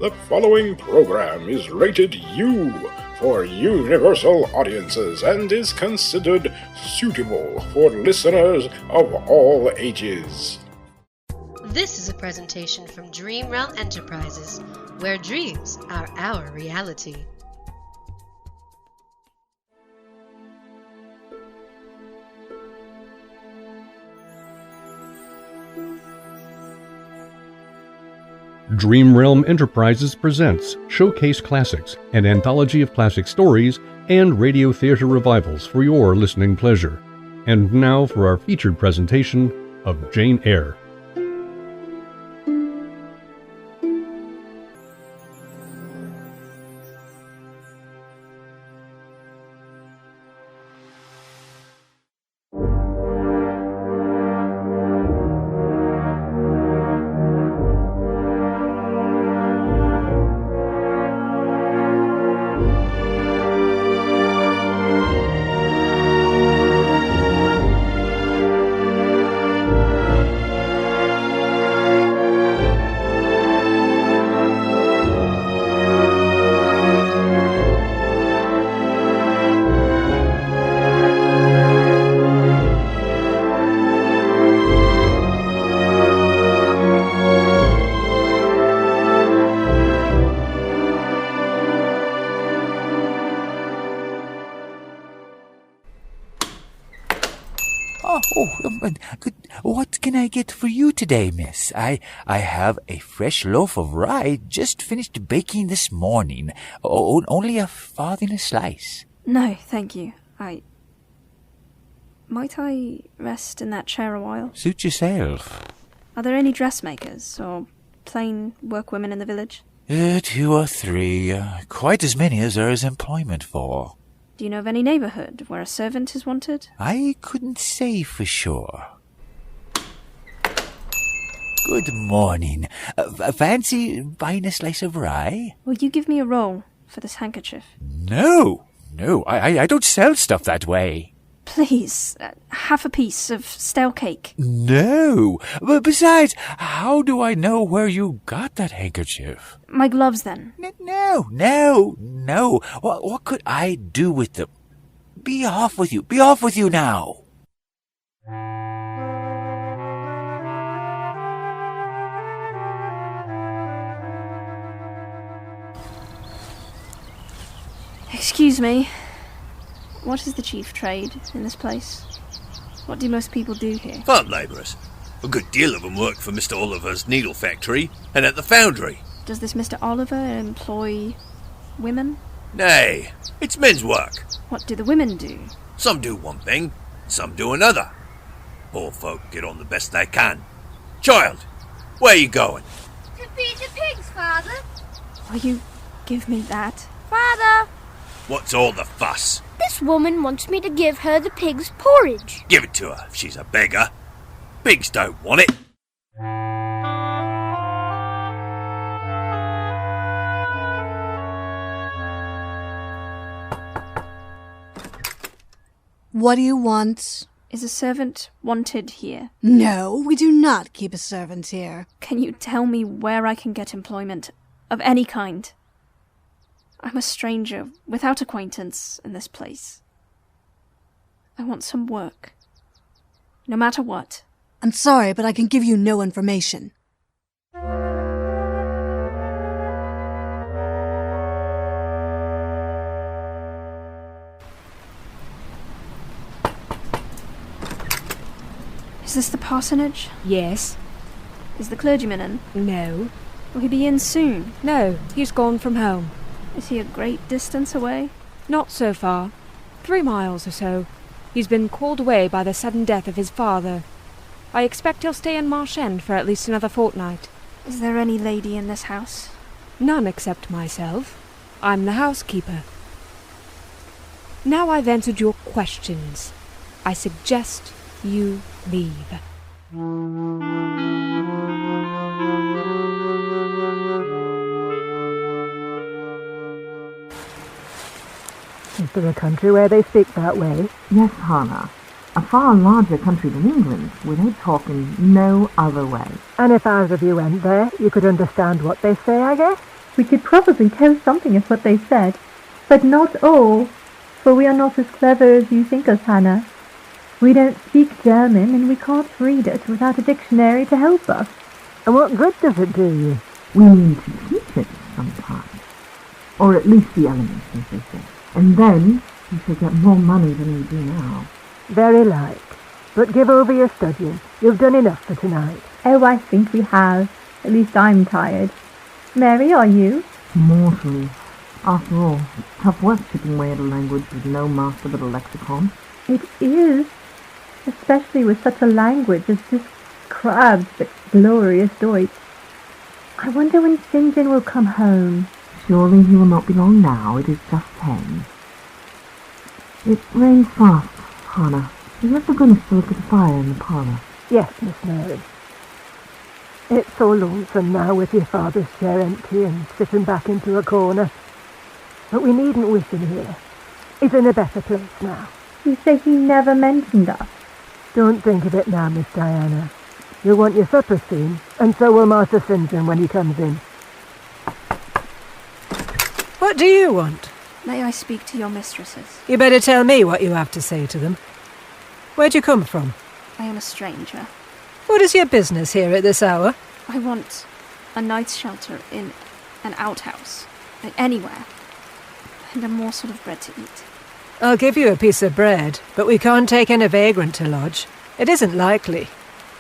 The following program is rated U for universal audiences and is considered suitable for listeners of all ages. This is a presentation from Dream Realm Enterprises, where dreams are our reality. Dream Realm Enterprises presents Showcase Classics, an anthology of classic stories and radio theater revivals for your listening pleasure. And now for our featured presentation of Jane Eyre. What can I get for you today, miss? I have a fresh loaf of rye just finished baking this morning. Only a farthing a slice. No, thank you. Might I rest in that chair a while? Suit yourself. Are there any dressmakers or plain workwomen in the village? 2 or 3. Quite as many as there is employment for. Do you know of any neighbourhood where a servant is wanted? I couldn't say for sure. Good morning. Fancy buying a slice of rye? Will you give me a roll for this handkerchief? No, I don't sell stuff that way. Please, half a piece of stale cake. No, but besides, how do I know where you got that handkerchief? My gloves, then. No. What could I do with them? Be off with you now. Excuse me. What is the chief trade in this place? What do most people do here? Farm labourers. A good deal of them work for Mr. Oliver's needle factory and at the foundry. Does this Mr. Oliver employ women? Nay, it's men's work. What do the women do? Some do one thing, some do another. Poor folk get on the best they can. Child, where are you going? To feed the pigs, Father. Will you give me that? Father! What's all the fuss? This woman wants me to give her the pig's porridge. Give it to her if she's a beggar. Pigs don't want it. What do you want? Is a servant wanted here? No, we do not keep a servant here. Can you tell me where I can get employment of any kind? I'm a stranger, without acquaintance, in this place. I want some work. No matter what. I'm sorry, but I can give you no information. Is this the parsonage? Yes. Is the clergyman in? No. Will he be in soon? No, he's gone from home. Is he a great distance away? Not so far. 3 miles or so. He's been called away by the sudden death of his father. I expect he'll stay in Marsh End for at least another fortnight. Is there any lady in this house? None except myself. I'm the housekeeper. Now I've answered your questions, I suggest you leave. Is there a country where they speak that way? Yes, Hannah. A far larger country than England, where they talk in no other way. And if either of you went there, you could understand what they say, I guess? We could probably tell something of what they said, but not all, for we are not as clever as you think us, Hannah. We don't speak German, and we can't read it without a dictionary to help us. And what good does it do you? We need to teach it sometimes. Or at least the elements, as they say. And then you should get more money than you do now. Very like. But give over your studying. You've done enough for tonight. Oh, I think we have. At least I'm tired. Mary, are you? Mortally. After all, it's tough work chipping away at a language with no master but a lexicon. It is. Especially with such a language as this crabbed but glorious Deutsch. I wonder when St. John will come home. Surely he will not be long now. It is just 10. It rains fast, Hannah. Do you have the goodness to look at the fire in the parlour? Yes, Miss Mary. It's so lonesome now with your father's chair empty and sitting back into a corner. But we needn't wish him here. He's in a better place now. You say he never mentioned us? Don't think of it now, Miss Diana. You'll want your supper soon, and so will Master St. John when he comes in. What do you want? May I speak to your mistresses? You better tell me what you have to say to them. Where'd you come from? I am a stranger. What is your business here at this hour? I want a night's shelter in an outhouse. Anywhere. And a morsel of bread to eat. I'll give you a piece of bread, but we can't take in a vagrant to lodge. It isn't likely.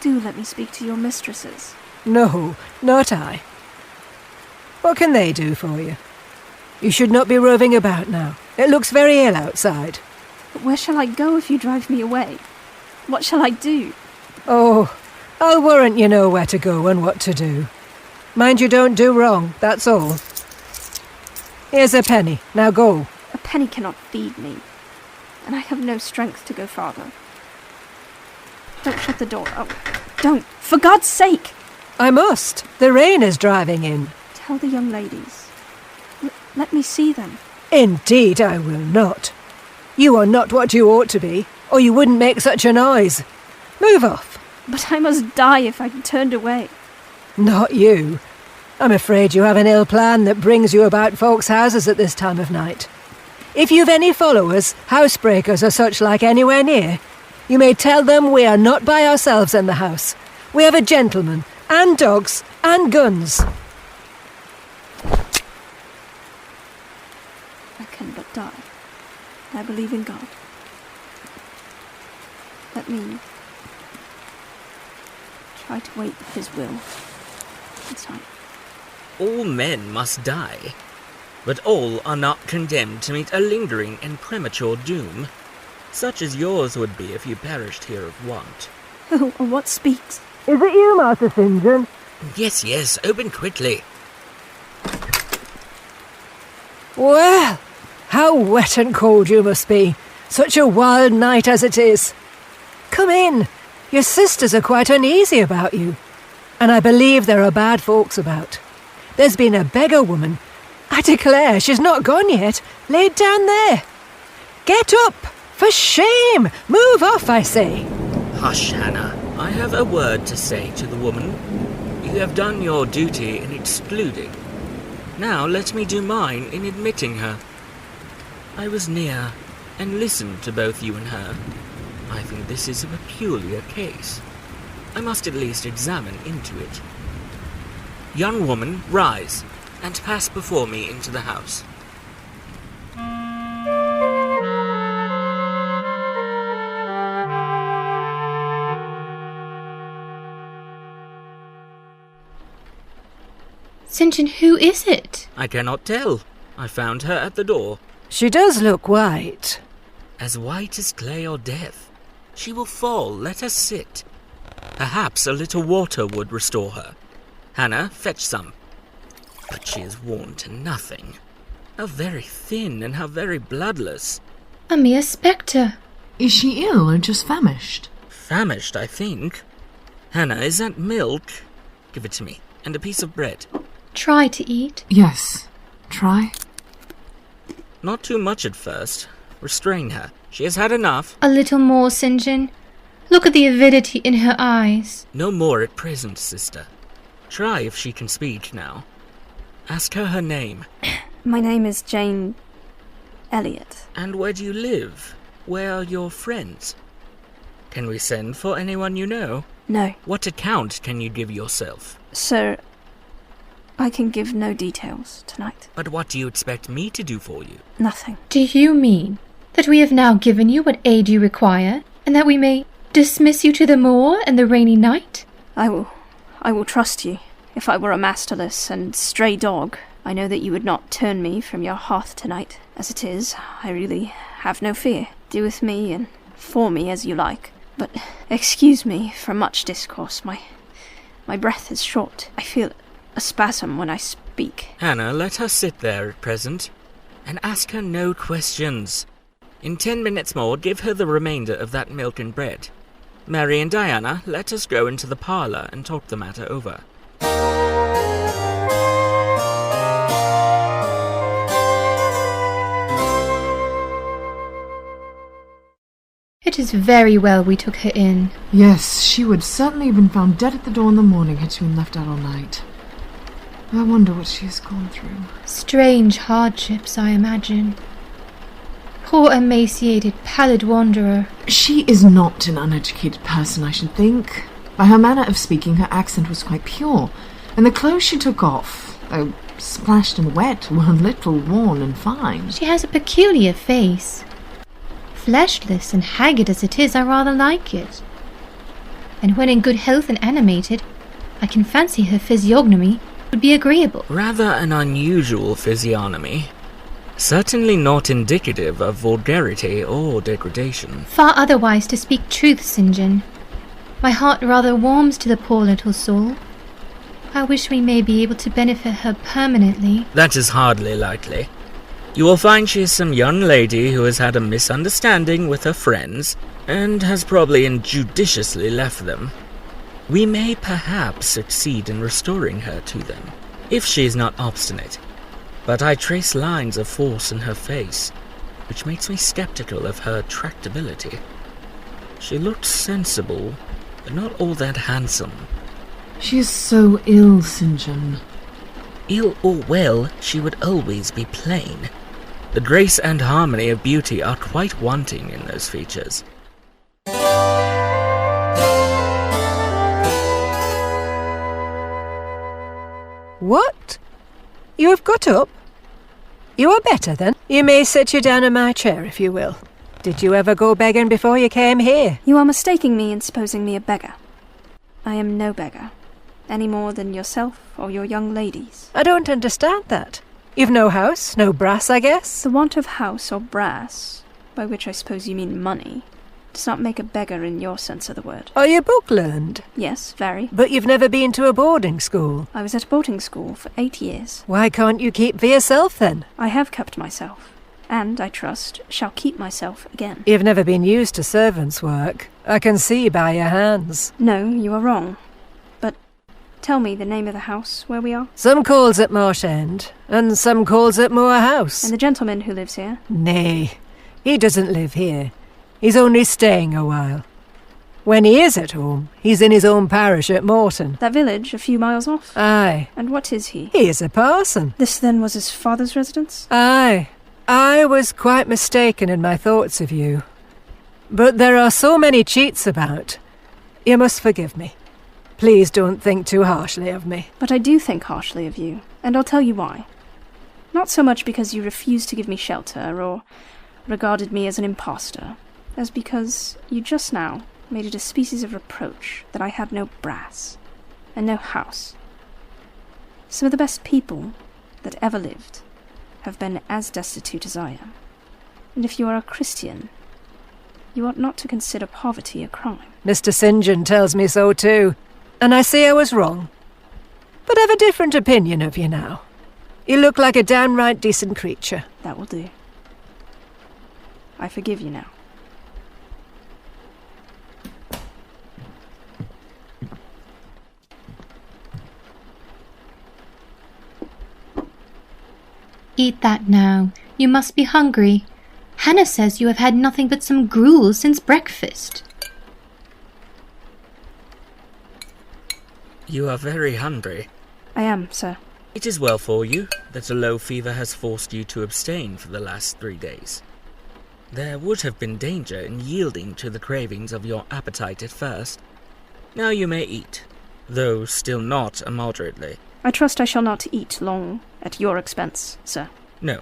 Do let me speak to your mistresses. No, not I. What can they do for you? You should not be roving about now. It looks very ill outside. But where shall I go if you drive me away? What shall I do? Oh, I'll warrant you know where to go and what to do. Mind you don't do wrong, that's all. Here's a penny. Now go. A penny cannot feed me, and I have no strength to go farther. Don't shut the door. Oh, don't. For God's sake! I must. The rain is driving in. Tell the young ladies. Let me see them. Indeed I will not. You are not what you ought to be, or you wouldn't make such a noise. Move off. But I must die if I'm turned away. Not you. I'm afraid you have an ill plan that brings you about folks' houses at this time of night. If you've any followers, housebreakers or such like anywhere near, you may tell them we are not by ourselves in the house. We have a gentleman, and dogs, and guns. I can but die. I believe in God. Let me try to wait his will. It's time. All men must die, but all are not condemned to meet a lingering and premature doom, such as yours would be if you perished here of want. Oh, what speaks? Is it you, Master St. John? Yes, open quickly. Well, how wet and cold you must be. Such a wild night as it is. Come in. Your sisters are quite uneasy about you. And I believe there are bad folks about. There's been a beggar woman. I declare she's not gone yet. Laid down there. Get up! For shame! Move off, I say. Hush, Hannah. I have a word to say to the woman. You have done your duty in excluding. Now let me do mine in admitting her. I was near and listened to both you and her. I think this is a peculiar case. I must at least examine into it. Young woman, rise, and pass before me into the house. St. John, who is it? I cannot tell. I found her at the door. She does look white. As white as clay or death. She will fall. Let her sit. Perhaps a little water would restore her. Hannah, fetch some. But she is worn to nothing. How very thin and how very bloodless. A mere spectre. Is she ill or just famished? Famished, I think. Hannah, is that milk? Give it to me. And a piece of bread. Try to eat. Yes. Try. Not too much at first. Restrain her. She has had enough. A little more, St. John. Look at the avidity in her eyes. No more at present, sister. Try if she can speak now. Ask her name. My name is Jane Elliot. And where do you live? Where are your friends? Can we send for anyone you know? No. What account can you give yourself? Sir, I can give no details tonight. But what do you expect me to do for you? Nothing. Do you mean that we have now given you what aid you require, and that we may dismiss you to the moor and the rainy night? I will trust you. If I were a masterless and stray dog, I know that you would not turn me from your hearth tonight. As it is, I really have no fear. Do with me and for me as you like. But excuse me for much discourse. My breath is short. I feel a spasm when I speak. Hannah, let her sit there at present, and ask her no questions. In 10 minutes more, give her the remainder of that milk and bread. Mary and Diana, let us go into the parlour and talk the matter over. It is very well we took her in. Yes, she would certainly have been found dead at the door in the morning had she been left out all night. I wonder what she has gone through. Strange hardships, I imagine. Poor emaciated, pallid wanderer. She is not an uneducated person, I should think. By her manner of speaking, her accent was quite pure, and the clothes she took off, though splashed and wet, were a little worn and fine. She has a peculiar face. Fleshless and haggard as it is, I rather like it. And when in good health and animated, I can fancy her physiognomy would be agreeable. Rather an unusual physiognomy. Certainly not indicative of vulgarity or degradation. Far otherwise, to speak truth, St. John. My heart rather warms to the poor little soul. I wish we may be able to benefit her permanently. That is hardly likely. You will find she is some young lady who has had a misunderstanding with her friends, and has probably injudiciously left them. We may perhaps succeed in restoring her to them, if she is not obstinate. But I trace lines of force in her face, which makes me skeptical of her tractability. She looked sensible, but not all that handsome. She is so ill, St. John. Ill or well, she would always be plain. The grace and harmony of beauty are quite wanting in those features. What? You have got up? You are better, then. You may sit you down in my chair, if you will. Did you ever go begging before you came here? You are mistaking me in supposing me a beggar. I am no beggar, any more than yourself or your young ladies. I don't understand that. You've no house, no brass, I guess? The want of house or brass, by which I suppose you mean money, does not make a beggar in your sense of the word. Are you book-learned? Yes, very. But you've never been to a boarding school? I was at a boarding school for 8 years. Why can't you keep for yourself, then? I have kept myself, and, I trust, shall keep myself again. You've never been used to servants' work. I can see by your hands. No, you are wrong. But tell me the name of the house where we are. Some calls at Marsh End, and some calls at Moor House. And the gentleman who lives here? Nay, he doesn't live here. He's only staying a while. When he is at home, he's in his own parish at Morton. That village a few miles off? Aye. And what is he? He is a parson. This then was his father's residence? Aye. I was quite mistaken in my thoughts of you. But there are so many cheats about. You must forgive me. Please don't think too harshly of me. But I do think harshly of you, and I'll tell you why. Not so much because you refused to give me shelter, or regarded me as an impostor, as because you just now made it a species of reproach that I had no brass, and no house. Some of the best people that ever lived have been as destitute as I am. And if you are a Christian, you ought not to consider poverty a crime. Mr. St. John tells me so too, and I say I was wrong. But I've a different opinion of you now. You look like a downright decent creature. That will do. I forgive you now. Eat that now. You must be hungry. Hannah says you have had nothing but some gruel since breakfast. You are very hungry. I am, sir. It is well for you that a low fever has forced you to abstain for the last 3 days. There would have been danger in yielding to the cravings of your appetite at first. Now you may eat, though still not immoderately. I trust I shall not eat long at your expense, sir. No.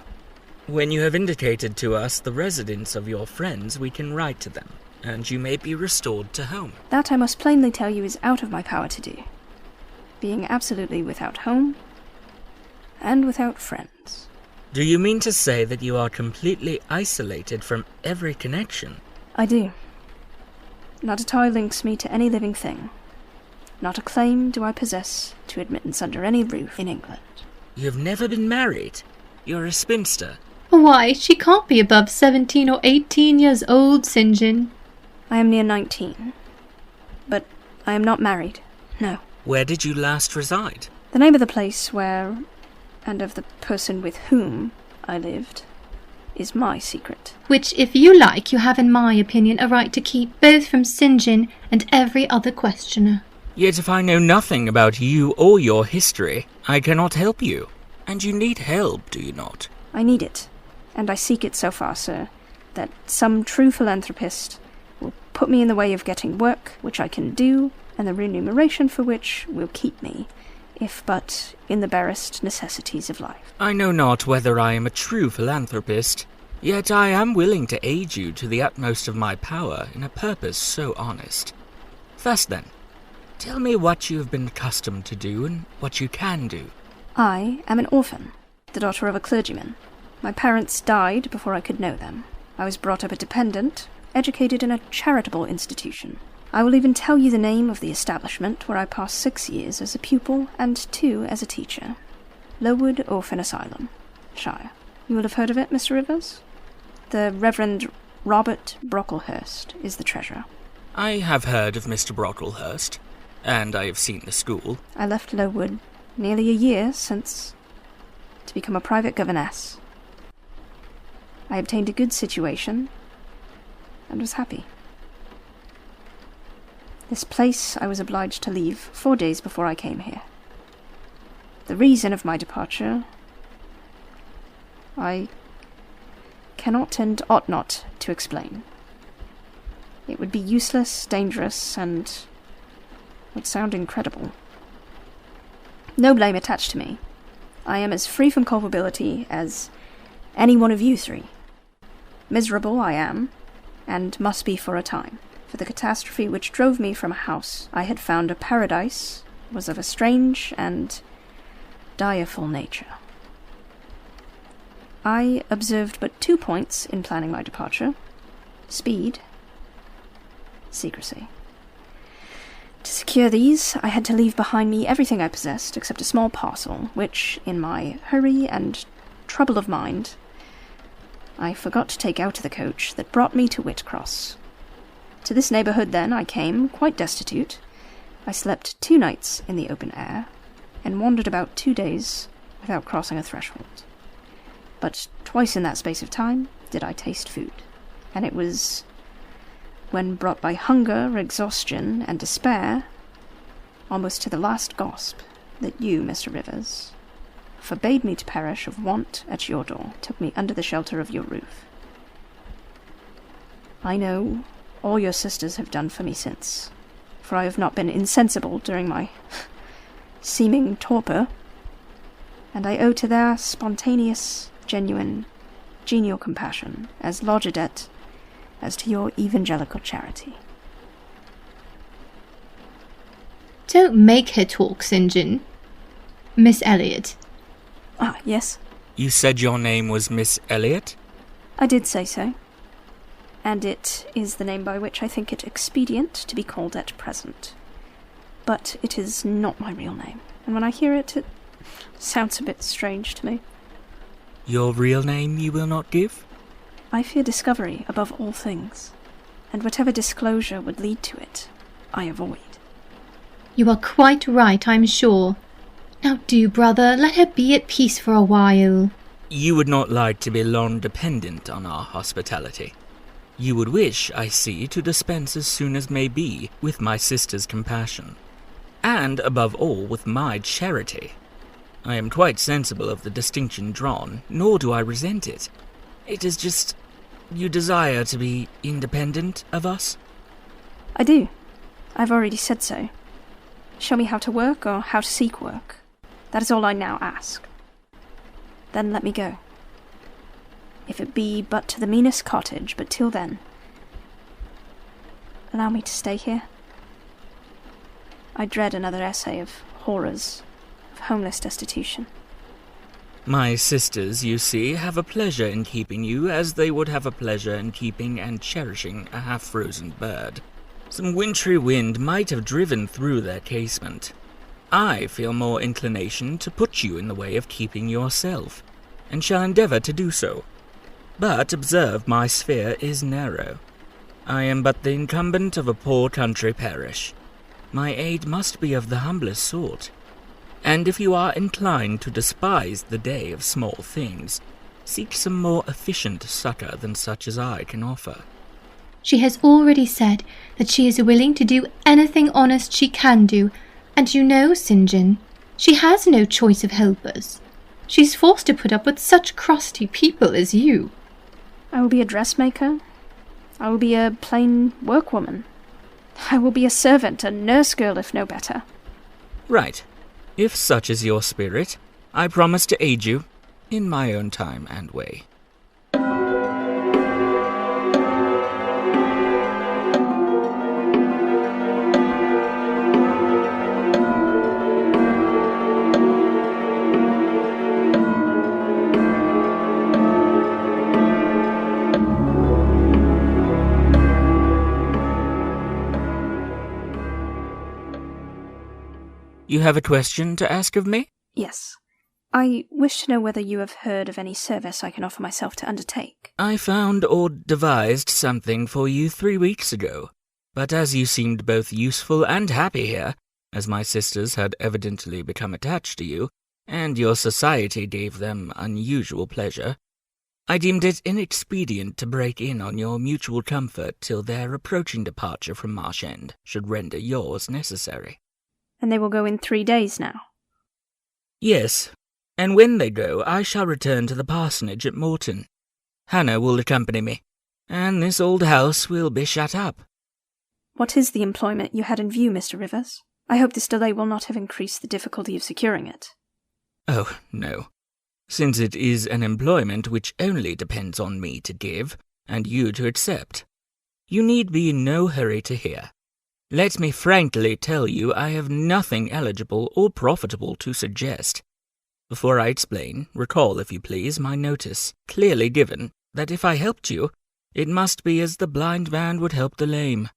When you have indicated to us the residence of your friends, we can write to them, and you may be restored to home. That I must plainly tell you is out of my power to do. Being absolutely without home, and without friends. Do you mean to say that you are completely isolated from every connection? I do. Not a tie links me to any living thing. Not a claim do I possess to admittance under any roof in England. You have never been married. You're a spinster. Why, she can't be above 17 or 18 years old, St. John. I am near 19. But I am not married, no. Where did you last reside? The name of the place where, and of the person with whom I lived, is my secret. Which, if you like, you have, in my opinion, a right to keep both from St. John and every other questioner. Yet if I know nothing about you or your history, I cannot help you. And you need help, do you not? I need it, and I seek it so far, sir, that some true philanthropist will put me in the way of getting work which I can do, and the remuneration for which will keep me, if but in the barest necessities of life. I know not whether I am a true philanthropist, yet I am willing to aid you to the utmost of my power in a purpose so honest. First then, tell me what you have been accustomed to do and what you can do. I am an orphan, the daughter of a clergyman. My parents died before I could know them. I was brought up a dependent, educated in a charitable institution. I will even tell you the name of the establishment where I passed 6 years as a pupil and 2 as a teacher. Lowood Orphan Asylum, Shire. You will have heard of it, Mr. Rivers? The Reverend Robert Brocklehurst is the treasurer. I have heard of Mr. Brocklehurst, and I have seen the school. I left Lowood nearly a year since to become a private governess. I obtained a good situation and was happy. This place I was obliged to leave 4 days before I came here. The reason of my departure I cannot and ought not to explain. It would be useless, dangerous, and would sound incredible. No blame attached to me. I am as free from culpability as any one of you 3. Miserable I am, and must be for a time. For the catastrophe which drove me from a house I had found a paradise was of a strange and direful nature. I observed but 2 points in planning my departure: speed, secrecy. To secure these, I had to leave behind me everything I possessed except a small parcel, which, in my hurry and trouble of mind, I forgot to take out of the coach that brought me to Whitcross. To this neighbourhood, then, I came, quite destitute. I slept 2 nights in the open air, and wandered about 2 days without crossing a threshold. But twice in that space of time did I taste food, and it was when brought by hunger, exhaustion, and despair, almost to the last gasp, that you, Mr. Rivers, forbade me to perish of want at your door, took me under the shelter of your roof. I know all your sisters have done for me since, for I have not been insensible during my seeming torpor, and I owe to their spontaneous, genuine, genial compassion as large a debt as to your evangelical charity. Don't make her talk, St. John. Miss Elliot. Ah, yes? You said your name was Miss Elliot? I did say so. And it is the name by which I think it expedient to be called at present. But it is not my real name, and when I hear it, it sounds a bit strange to me. Your real name you will not give? I fear discovery above all things, and whatever disclosure would lead to it, I avoid. You are quite right, I'm sure. Now do, brother, let her be at peace for a while. You would not like to be long dependent on our hospitality. You would wish, I see, to dispense as soon as may be with my sister's compassion, and, above all, with my charity. I am quite sensible of the distinction drawn, nor do I resent it. It is just, you desire to be independent of us? I do. I've already said so. Show me how to work or how to seek work. That is all I now ask. Then let me go. If it be but to the meanest cottage, but till then, allow me to stay here. I dread another essay of horrors, of homeless destitution. My sisters, you see, have a pleasure in keeping you as they would have a pleasure in keeping and cherishing a half-frozen bird. Some wintry wind might have driven through their casement. I feel more inclination to put you in the way of keeping yourself, and shall endeavour to do so. But observe, my sphere is narrow. I am but the incumbent of a poor country parish. My aid must be of the humblest sort. And if you are inclined to despise the day of small things, seek some more efficient succour than such as I can offer. She has already said that she is willing to do anything honest she can do, and you know, St. John, she has no choice of helpers. She's forced to put up with such crusty people as you. I will be a dressmaker. I will be a plain workwoman. I will be a servant, a nurse girl, if no better. Right. If such is your spirit, I promise to aid you in my own time and way. You have a question to ask of me? Yes. I wish to know whether you have heard of any service I can offer myself to undertake. I found or devised something for you 3 weeks ago, but as you seemed both useful and happy here, as my sisters had evidently become attached to you, and your society gave them unusual pleasure, I deemed it inexpedient to break in on your mutual comfort till their approaching departure from Marsh End should render yours necessary. And they will go in 3 days now? Yes, and when they go, I shall return to the parsonage at Morton. Hannah will accompany me, and this old house will be shut up. What is the employment you had in view, Mr. Rivers? I hope this delay will not have increased the difficulty of securing it. Oh, no. Since it is an employment which only depends on me to give, and you to accept. You need be in no hurry to hear. Let me frankly tell you I have nothing eligible or profitable to suggest. Before I explain, recall, if you please, my notice, clearly given, that if I helped you, it must be as the blind man would help the lame.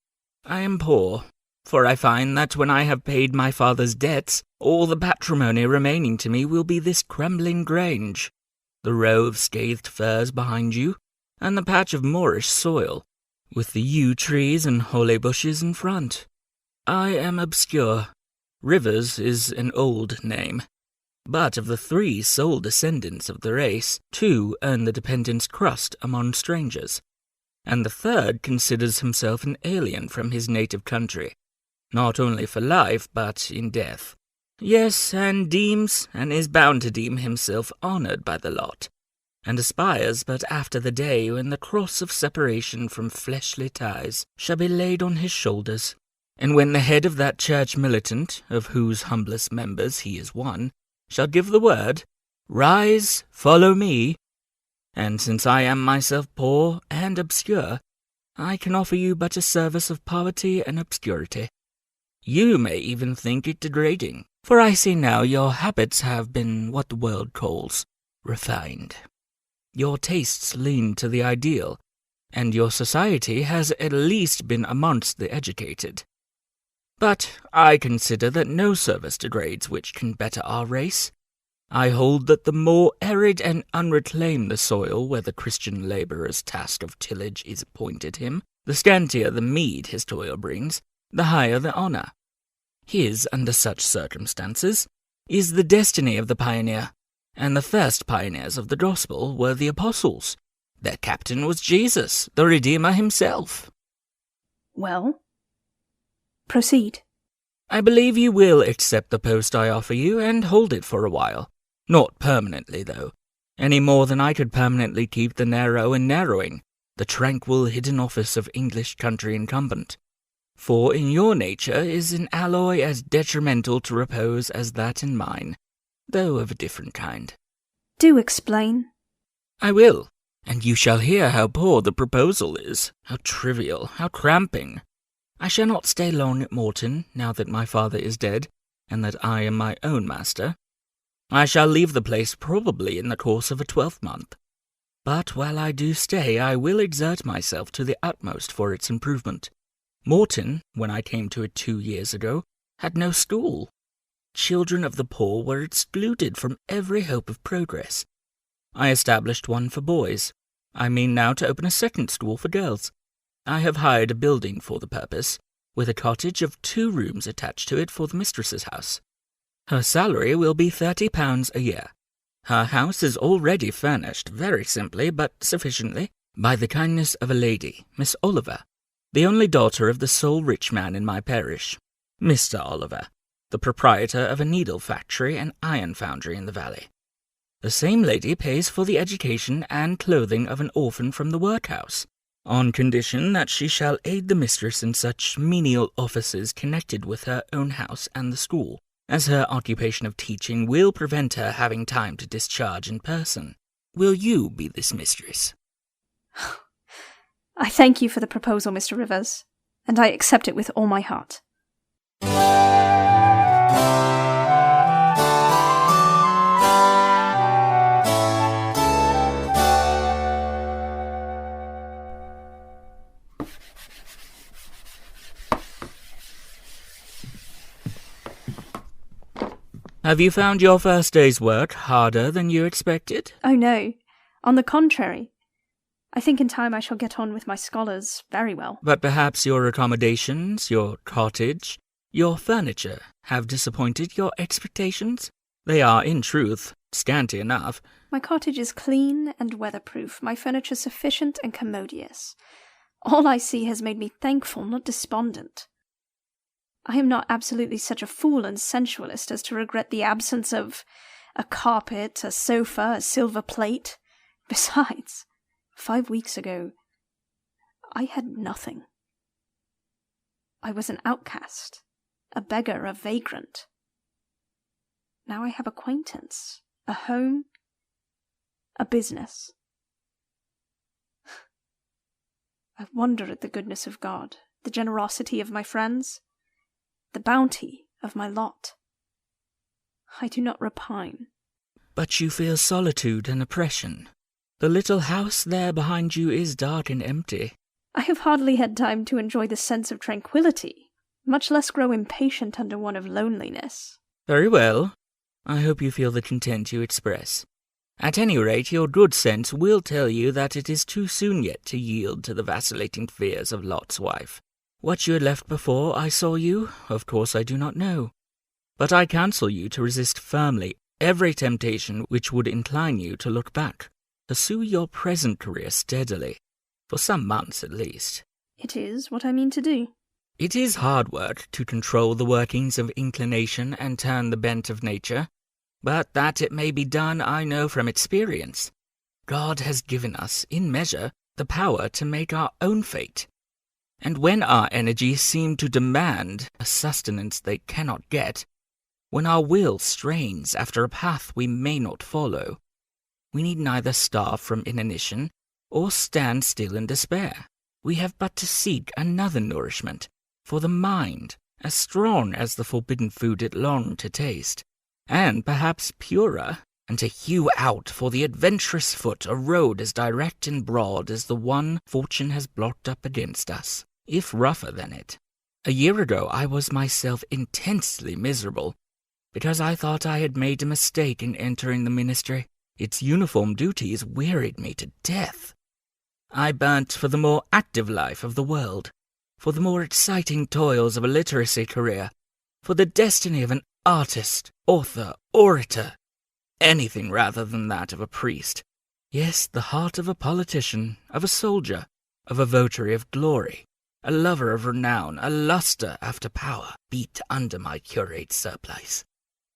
I am poor, for I find that when I have paid my father's debts, all the patrimony remaining to me will be this crumbling grange, the row of scathed firs behind you, and the patch of moorish soil, with the yew trees and holly bushes in front. I am obscure. Rivers is an old name. But of the 3 sole descendants of the race, 2 earn the dependent's crust among strangers, and the 3rd considers himself an alien from his native country, not only for life, but in death. Yes, and deems, and is bound to deem himself honoured by the lot, and aspires but after the day when the cross of separation from fleshly ties shall be laid on his shoulders, and when the head of that church militant, of whose humblest members he is one, shall give the word, "Rise, follow me," and since I am myself poor and obscure, I can offer you but a service of poverty and obscurity. You may even think it degrading, for I see now your habits have been what the world calls refined. Your tastes lean to the ideal, and your society has at least been amongst the educated. But I consider that no service degrades which can better our race. I hold that the more arid and unreclaimed the soil where the Christian labourer's task of tillage is appointed him, the scantier the meed his toil brings, the higher the honour. His, under such circumstances, is the destiny of the pioneer, and the first pioneers of the gospel were the apostles. Their captain was Jesus, the Redeemer himself. Well, proceed. I believe you will accept the post I offer you and hold it for a while, Not permanently, though, any more than I could permanently keep the narrow and narrowing, the tranquil hidden office of English country incumbent. For in your nature is an alloy as detrimental to repose as that in mine, though of a different kind. Do explain. I will, and you shall hear how poor the proposal is, how trivial, how cramping. I shall not stay long at Morton, now that my father is dead, and that I am my own master. I shall leave the place probably in the course of a 12-month. But while I do stay, I will exert myself to the utmost for its improvement. Morton, when I came to it 2 years ago, had no school. Children of the poor were excluded from every hope of progress. I established one for boys. I mean now to open a second school for girls. I have hired a building for the purpose, with a cottage of 2 rooms attached to it for the mistress's house. Her salary will be £30 a year. Her house is already furnished, very simply, but sufficiently, by the kindness of a lady, Miss Oliver, the only daughter of the sole rich man in my parish, Mr. Oliver, the proprietor of a needle factory and iron foundry in the valley. The same lady pays for the education and clothing of an orphan from the workhouse, on condition that she shall aid the mistress in such menial offices connected with her own house and the school, as her occupation of teaching will prevent her having time to discharge in person. Will you be this mistress? I thank you for the proposal, Mr. Rivers, and I accept it with all my heart. Have you found your first day's work harder than you expected? Oh no, on the contrary. I think in time I shall get on with my scholars very well. But perhaps your accommodations, your cottage, your furniture have disappointed your expectations? They are, in truth, scanty enough. My cottage is clean and weatherproof, my furniture sufficient and commodious. All I see has made me thankful, not despondent. I am not absolutely such a fool and sensualist as to regret the absence of a carpet, a sofa, a silver plate. Besides, 5 weeks ago, I had nothing. I was an outcast, a beggar, a vagrant. Now I have acquaintance, a home, a business. I wonder at the goodness of God, the generosity of my friends, the bounty of my lot. I do not repine. But you feel solitude and oppression. The little house there behind you is dark and empty. I have hardly had time to enjoy the sense of tranquillity, much less grow impatient under one of loneliness. Very well. I hope you feel the content you express. At any rate, your good sense will tell you that it is too soon yet to yield to the vacillating fears of Lot's wife. What you had left before I saw you, of course I do not know. But I counsel you to resist firmly every temptation which would incline you to look back. Pursue your present career steadily, for some months at least. It is what I mean to do. It is hard work to control the workings of inclination and turn the bent of nature, but that it may be done I know from experience. God has given us, in measure, the power to make our own fate. And when our energies seem to demand a sustenance they cannot get, when our will strains after a path we may not follow, we need neither starve from inanition or stand still in despair. We have but to seek another nourishment for the mind, as strong as the forbidden food it longed to taste, and perhaps purer, and to hew out for the adventurous foot a road as direct and broad as the one fortune has blocked up against us, if rougher than it. A year ago I was myself intensely miserable, because I thought I had made a mistake in entering the ministry. Its uniform duties wearied me to death. I burnt for the more active life of the world, for the more exciting toils of a literacy career, for the destiny of an artist, author, orator, anything rather than that of a priest. Yes, the heart of a politician, of a soldier, of a votary of glory, a lover of renown, a luster after power, beat under my curate's surplice.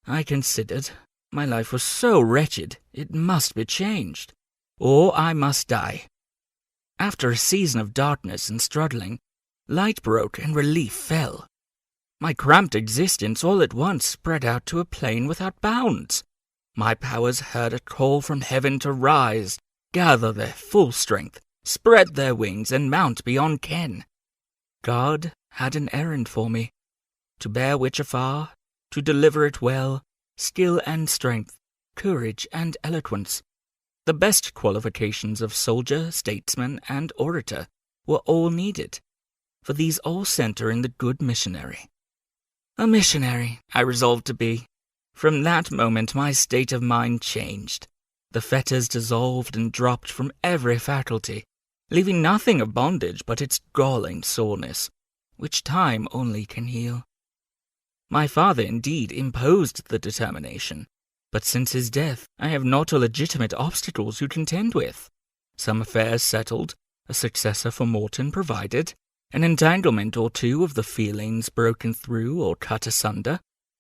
I considered, My life was so wretched, it must be changed, or I must die. After a season of darkness and struggling, light broke and relief fell. My cramped existence all at once spread out to a plain without bounds. My powers heard a call from heaven to rise, gather their full strength, spread their wings, and mount beyond ken. God had an errand for me, to bear which afar, to deliver it well, skill and strength, courage and eloquence. The best qualifications of soldier, statesman, and orator were all needed, for these all centre in the good missionary. A missionary I resolved to be. From that moment my state of mind changed. The fetters dissolved and dropped from every faculty, leaving nothing of bondage but its galling soreness, which time only can heal. My father indeed imposed the determination, but since his death I have not legitimate obstacles to contend with. Some affairs settled, a successor for Morton provided, an entanglement or two of the feelings broken through or cut asunder,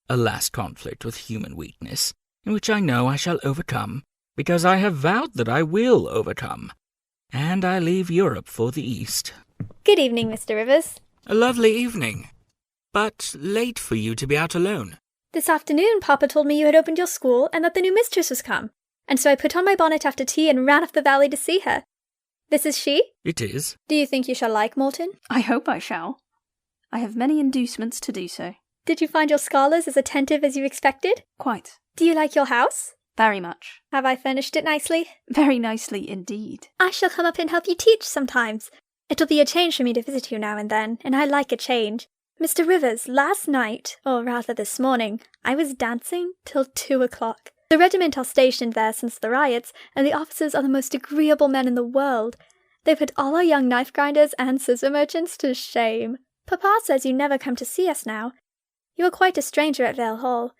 a last conflict with human weakness, in which I know I shall overcome, because I have vowed that I will overcome, and I leave Europe for the East. Good evening, Mr. Rivers. A lovely evening, but late for you to be out alone. This afternoon Papa told me you had opened your school and that the new mistress was come, and so I put on my bonnet after tea and ran up the valley to see her. This is she? It is. Do you think you shall like Morton? I hope I shall. I have many inducements to do so. Did you find your scholars as attentive as you expected? Quite. Do you like your house? Very much. Have I furnished it nicely? Very nicely indeed. I shall come up and help you teach sometimes. It'll be a change for me to visit you now and then, and I like a change. Mr. Rivers, last night, or rather this morning, I was dancing till 2 o'clock. The regiment are stationed there since the riots, and the officers are the most agreeable men in the world. They put all our young knife grinders and scissor merchants to shame. Papa says you never come to see us now. You are quite a stranger at Vale Hall.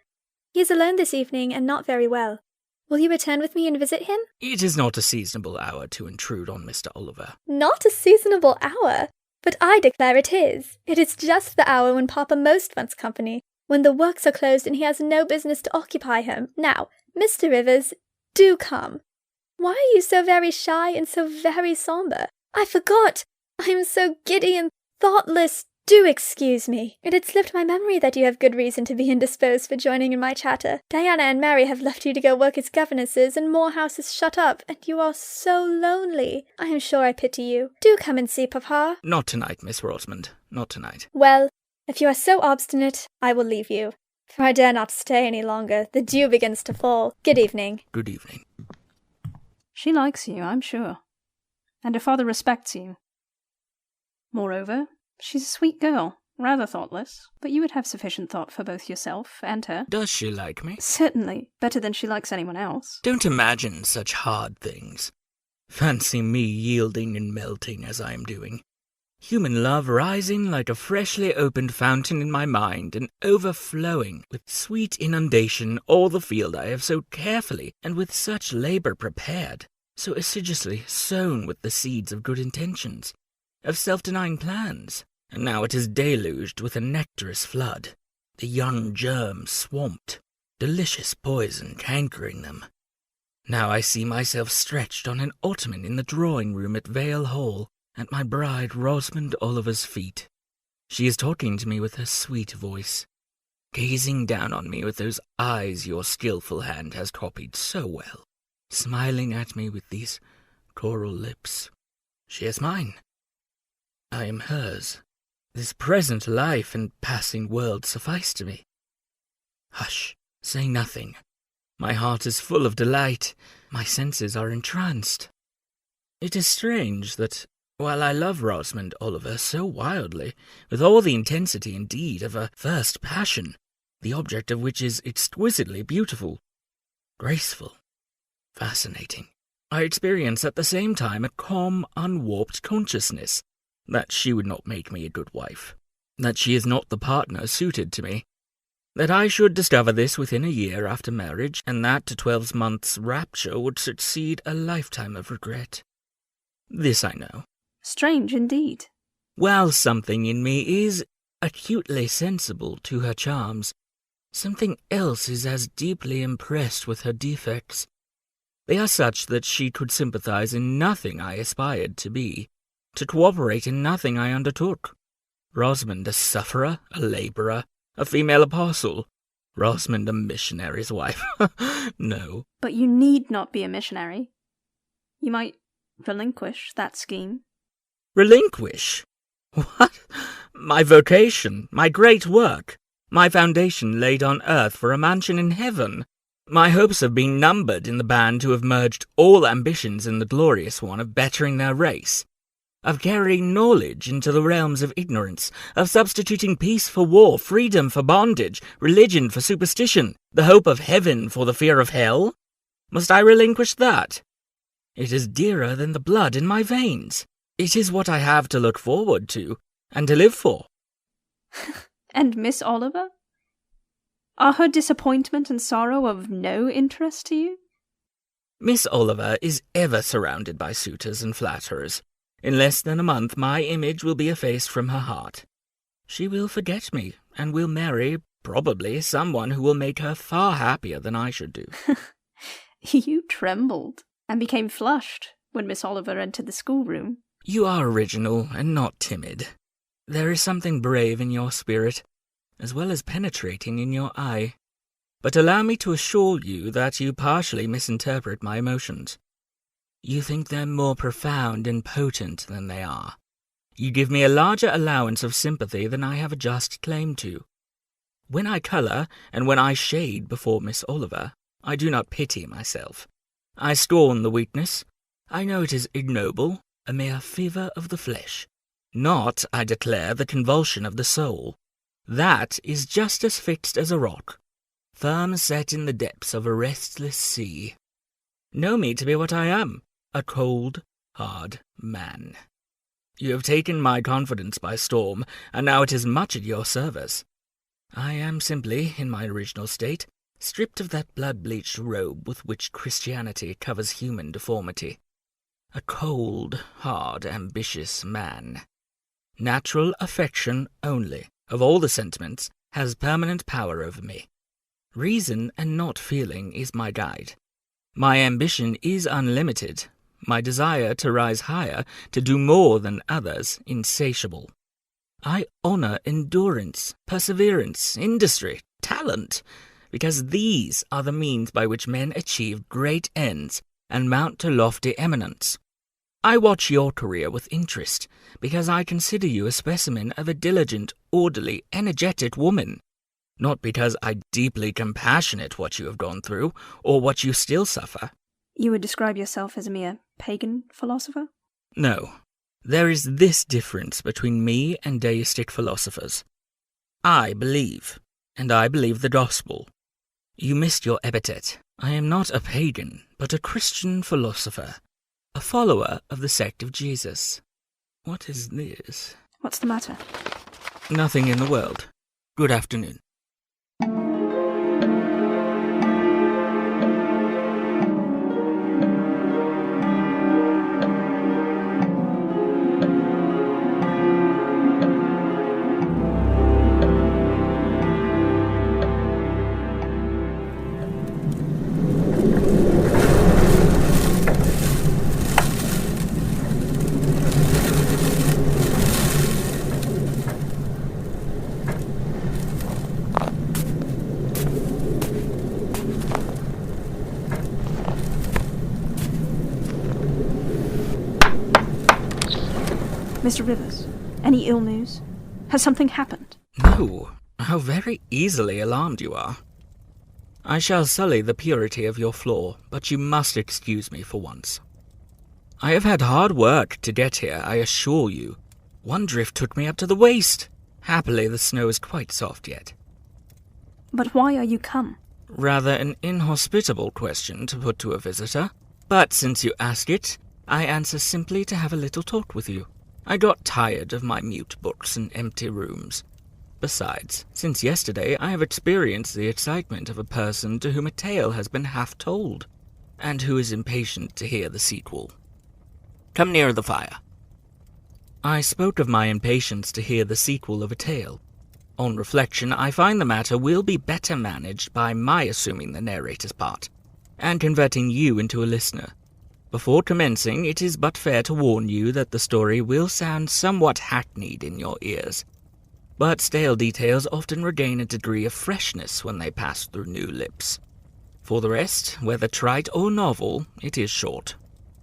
He is alone this evening and not very well. Will you return with me and visit him? It is not a seasonable hour to intrude on Mr. Oliver. Not a seasonable hour? But I declare it is. It is just the hour when Papa most wants company, when the works are closed and he has no business to occupy him. Now, Mr. Rivers, do come. Why are you so very shy and so very sombre? I forgot! I am so giddy and thoughtless. Do excuse me. It had slipped my memory that you have good reason to be indisposed for joining in my chatter. Diana and Mary have left you to go work as governesses, and Morehouse is shut up, and you are so lonely. I am sure I pity you. Do come and see Papa. Not tonight, Miss Rosamond. Not tonight. Well, if you are so obstinate, I will leave you, for I dare not stay any longer. The dew begins to fall. Good evening. Good evening. She likes you, I'm sure. And her father respects you. Moreover, she's a sweet girl, rather thoughtless, but you would have sufficient thought for both yourself and her. Does she like me? Certainly, better than she likes anyone else. Don't imagine such hard things. Fancy me yielding and melting as I am doing. Human love rising like a freshly opened fountain in my mind and overflowing with sweet inundation all the field I have so carefully and with such labour prepared, so assiduously sown with the seeds of good intentions, of self-denying plans, and now it is deluged with a nectarous flood, the young germs swamped, delicious poison cankering them. Now I see myself stretched on an ottoman in the drawing-room at Vale Hall, at my bride Rosamond Oliver's feet. She is talking to me with her sweet voice, gazing down on me with those eyes your skilful hand has copied so well, smiling at me with these coral lips. She is mine. I am hers. This present life and passing world suffice to me. Hush, say nothing. My heart is full of delight. My senses are entranced. It is strange that, while I love Rosamond Oliver so wildly, with all the intensity indeed of a first passion, the object of which is exquisitely beautiful, graceful, fascinating, I experience at the same time a calm, unwarped consciousness that she would not make me a good wife, that she is not the partner suited to me, that I should discover this within a year after marriage, and that to 12 months' rapture would succeed a lifetime of regret. This I know. Strange indeed. While something in me is acutely sensible to her charms, Something else is as deeply impressed with her defects. They are such that she could sympathize in nothing I aspired to be, to cooperate in nothing I undertook. Rosamond a sufferer, a labourer, a female apostle. Rosamond a missionary's wife. No. But you need not be a missionary. You might relinquish that scheme. Relinquish? What? My vocation, my great work, my foundation laid on earth for a mansion in heaven. My hopes have been numbered in the band who have merged all ambitions in the glorious one of bettering their race, of carrying knowledge into the realms of ignorance, of substituting peace for war, freedom for bondage, religion for superstition, the hope of heaven for the fear of hell. Must I relinquish that? It is dearer than the blood in my veins. It is what I have to look forward to, and to live for. And Miss Oliver? Are her disappointment and sorrow of no interest to you? Miss Oliver is ever surrounded by suitors and flatterers. In less than a month my image will be effaced from her heart. She will forget me, and will marry, probably, someone who will make her far happier than I should do. You trembled, and became flushed, when Miss Oliver entered the schoolroom. You are original, and not timid. There is something brave in your spirit, as well as penetrating in your eye. But allow me to assure you that you partially misinterpret my emotions. You think them more profound and potent than they are. You give me a larger allowance of sympathy than I have a just claim to. When I colour, and when I shade before Miss Oliver, I do not pity myself. I scorn the weakness. I know it is ignoble, a mere fever of the flesh. Not, I declare, the convulsion of the soul. That is just as fixed as a rock, firm set in the depths of a restless sea. Know me to be what I am, a cold, hard man. You have taken my confidence by storm, and now it is much at your service. I am simply, in my original state, stripped of that blood-bleached robe with which Christianity covers human deformity. A cold, hard, ambitious man. Natural affection only, of all the sentiments, has permanent power over me. Reason and not feeling is my guide. My ambition is unlimited, my desire to rise higher, to do more than others, insatiable. I honour endurance, perseverance, industry, talent, because these are the means by which men achieve great ends and mount to lofty eminence. I watch your career with interest, because I consider you a specimen of a diligent, orderly, energetic woman, not because I deeply compassionate what you have gone through, or what you still suffer. You would describe yourself as a mere pagan philosopher? No. There is this difference between me and deistic philosophers. I believe, and I believe the gospel. You missed your epithet. I am not a pagan, but a Christian philosopher, a follower of the sect of Jesus. What is this? What's the matter? Nothing in the world. Good afternoon. Mr. Rivers, any ill news? Has something happened? No. How very easily alarmed you are. I shall sully the purity of your floor, but you must excuse me for once. I have had hard work to get here, I assure you. One drift took me up to the waist. Happily, the snow is quite soft yet. But why are you come? Rather an inhospitable question to put to a visitor, but since you ask it, I answer simply to have a little talk with you. I got tired of my mute books and empty rooms. Besides, since yesterday I have experienced the excitement of a person to whom a tale has been half told, and who is impatient to hear the sequel. Come nearer the fire. I spoke of my impatience to hear the sequel of a tale. On reflection, I find the matter will be better managed by my assuming the narrator's part, and converting you into a listener. Before commencing, it is but fair to warn you that the story will sound somewhat hackneyed in your ears. But stale details often regain a degree of freshness when they pass through new lips. For the rest, whether trite or novel, it is short.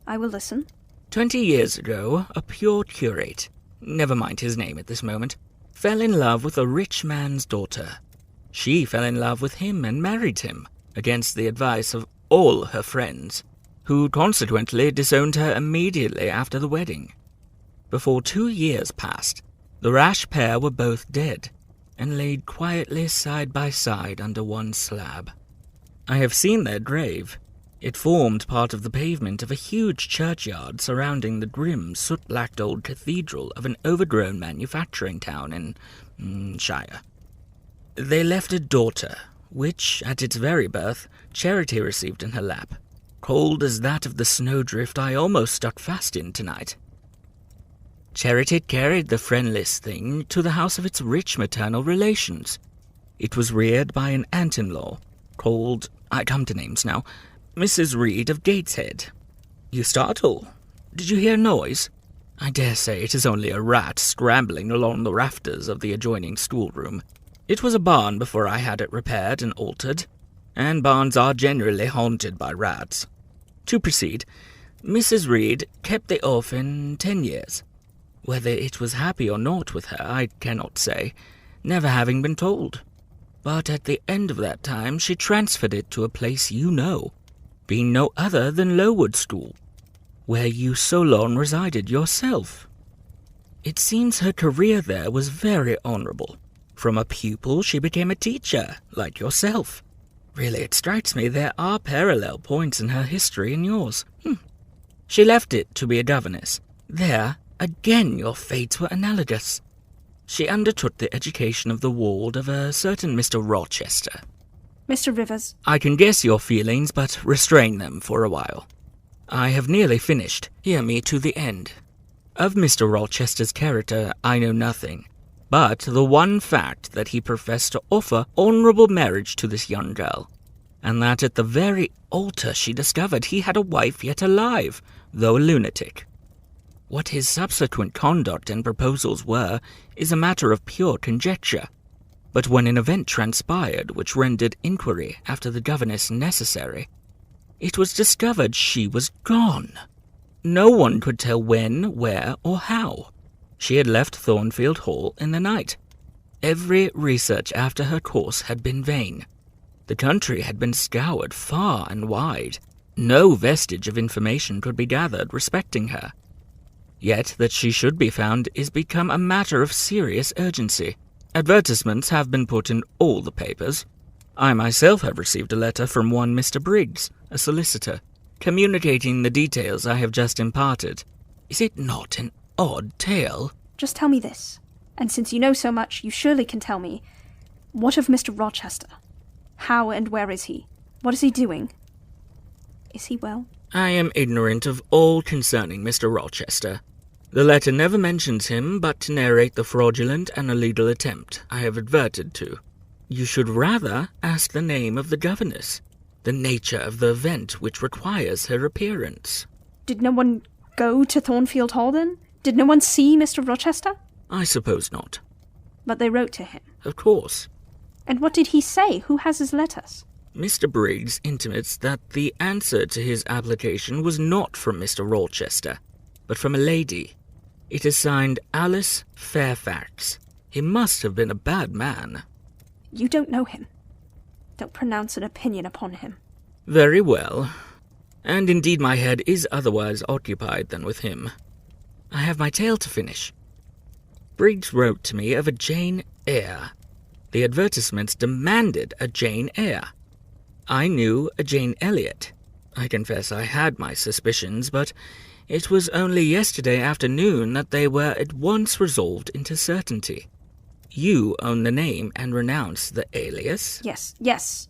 I will listen. 20 years ago, a pure curate, never mind his name at this moment, fell in love with a rich man's daughter. She fell in love with him and married him, against the advice of all her friends, who consequently disowned her immediately after the wedding. Before 2 years passed, the rash pair were both dead, and laid quietly side by side under one slab. I have seen their grave. It formed part of the pavement of a huge churchyard surrounding the grim, soot-blacked old cathedral of an overgrown manufacturing town in Shire. They left a daughter, which, at its very birth, Charity received in her lap, cold as that of the snowdrift I almost stuck fast in tonight. Charity carried the friendless thing to the house of its rich maternal relations. It was reared by an aunt-in-law, called, I come to names now, Mrs. Reed of Gateshead. You startle. Did you hear a noise? I dare say it is only a rat scrambling along the rafters of the adjoining schoolroom. It was a barn before I had it repaired and altered, and barns are generally haunted by rats. To proceed, Mrs. Reed kept the orphan 10 years. Whether it was happy or not with her, I cannot say, never having been told. But at the end of that time, she transferred it to a place you know, being no other than Lowood School, where you so long resided yourself. It seems her career there was very honourable. From a pupil she became a teacher, like yourself. Really, it strikes me there are parallel points in her history and yours. She left it to be a governess. There, again your fates were analogous. She undertook the education of the ward of a certain Mr. Rochester. Mr. Rivers. I can guess your feelings, but restrain them for a while. I have nearly finished. Hear me to the end. Of Mr. Rochester's character I know nothing, but the one fact that he professed to offer honourable marriage to this young girl, and that at the very altar she discovered he had a wife yet alive, though a lunatic. What his subsequent conduct and proposals were is a matter of pure conjecture. But when an event transpired which rendered inquiry after the governess necessary, it was discovered she was gone. No one could tell when, where, or how. She had left Thornfield Hall in the night. Every research after her course had been vain. The country had been scoured far and wide. No vestige of information could be gathered respecting her. Yet that she should be found is become a matter of serious urgency. Advertisements have been put in all the papers. I myself have received a letter from one Mr. Briggs, a solicitor, communicating the details I have just imparted. Is it not an odd tale? Just tell me this, and since you know so much, you surely can tell me, what of Mr. Rochester? How and where is he? What is he doing? Is he well? I am ignorant of all concerning Mr. Rochester. The letter never mentions him, but to narrate the fraudulent and illegal attempt I have adverted to. You should rather ask the name of the governess, the nature of the event which requires her appearance. Did no one go to Thornfield Hall, then? Did no one see Mr. Rochester? I suppose not. But they wrote to him? Of course. And what did he say? Who has his letters? Mr. Briggs intimates that the answer to his application was not from Mr. Rochester, but from a lady. It is signed Alice Fairfax. He must have been a bad man. You don't know him. Don't pronounce an opinion upon him. Very well. And indeed my head is otherwise occupied than with him. I have my tale to finish. Briggs wrote to me of a Jane Eyre. The advertisements demanded a Jane Eyre. I knew a Jane Elliot. I confess I had my suspicions, but it was only yesterday afternoon that they were at once resolved into certainty. You own the name and renounce the alias? Yes.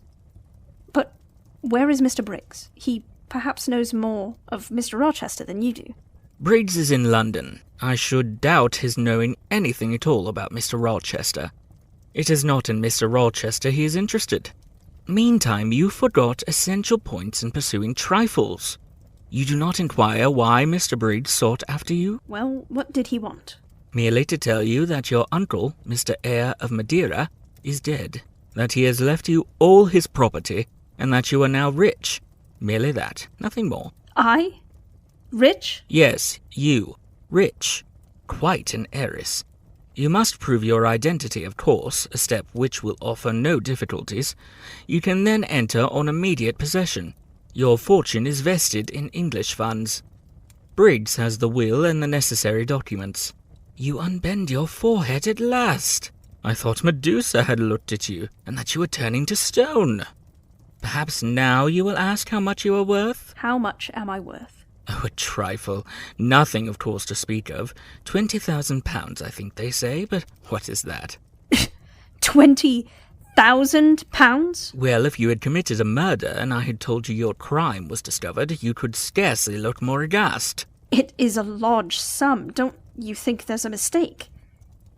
But where is Mr. Briggs? He perhaps knows more of Mr. Rochester than you do. Briggs is in London. I should doubt his knowing anything at all about Mr. Rochester. It is not in Mr. Rochester he is interested. Meantime, you forgot essential points in pursuing trifles. You do not inquire why Mr. Briggs sought after you? Well, what did he want? Merely to tell you that your uncle, Mr. Eyre of Madeira, is dead, that he has left you all his property, and that you are now rich. Merely that, nothing more. I? Rich? Yes, you. Rich. Quite an heiress. You must prove your identity, of course, a step which will offer no difficulties. You can then enter on immediate possession. Your fortune is vested in English funds. Briggs has the will and the necessary documents. You unbend your forehead at last. I thought Medusa had looked at you, and that you were turning to stone. Perhaps now you will ask how much you are worth? How much am I worth? Oh, a trifle. Nothing, of course, to speak of. £20,000, I think they say, but what is that? £20,000? Well, if you had committed a murder and I had told you your crime was discovered, you could scarcely look more aghast. It is a large sum. Don't you think there's a mistake?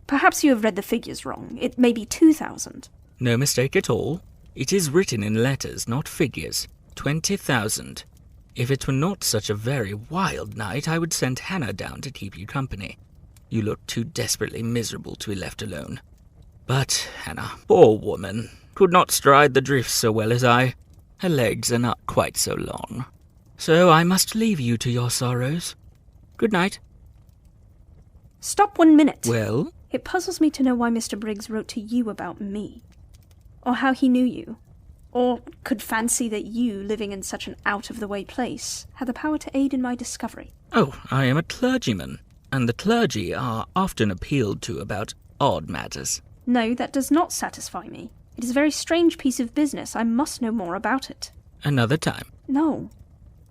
Perhaps you have read the figures wrong. It may be 2,000. No mistake at all. It is written in letters, not figures. 20,000. If it were not such a very wild night, I would send Hannah down to keep you company. You look too desperately miserable to be left alone. But Hannah, poor woman, could not stride the drifts so well as I. Her legs are not quite so long. So I must leave you to your sorrows. Good night. Stop 1 minute. Well? It puzzles me to know why Mr. Briggs wrote to you about me. Or how he knew you. Or could fancy that you, living in such an out-of-the-way place, had the power to aid in my discovery. Oh, I am a clergyman, and the clergy are often appealed to about odd matters. No, that does not satisfy me. It is a very strange piece of business. I must know more about it. Another time. No.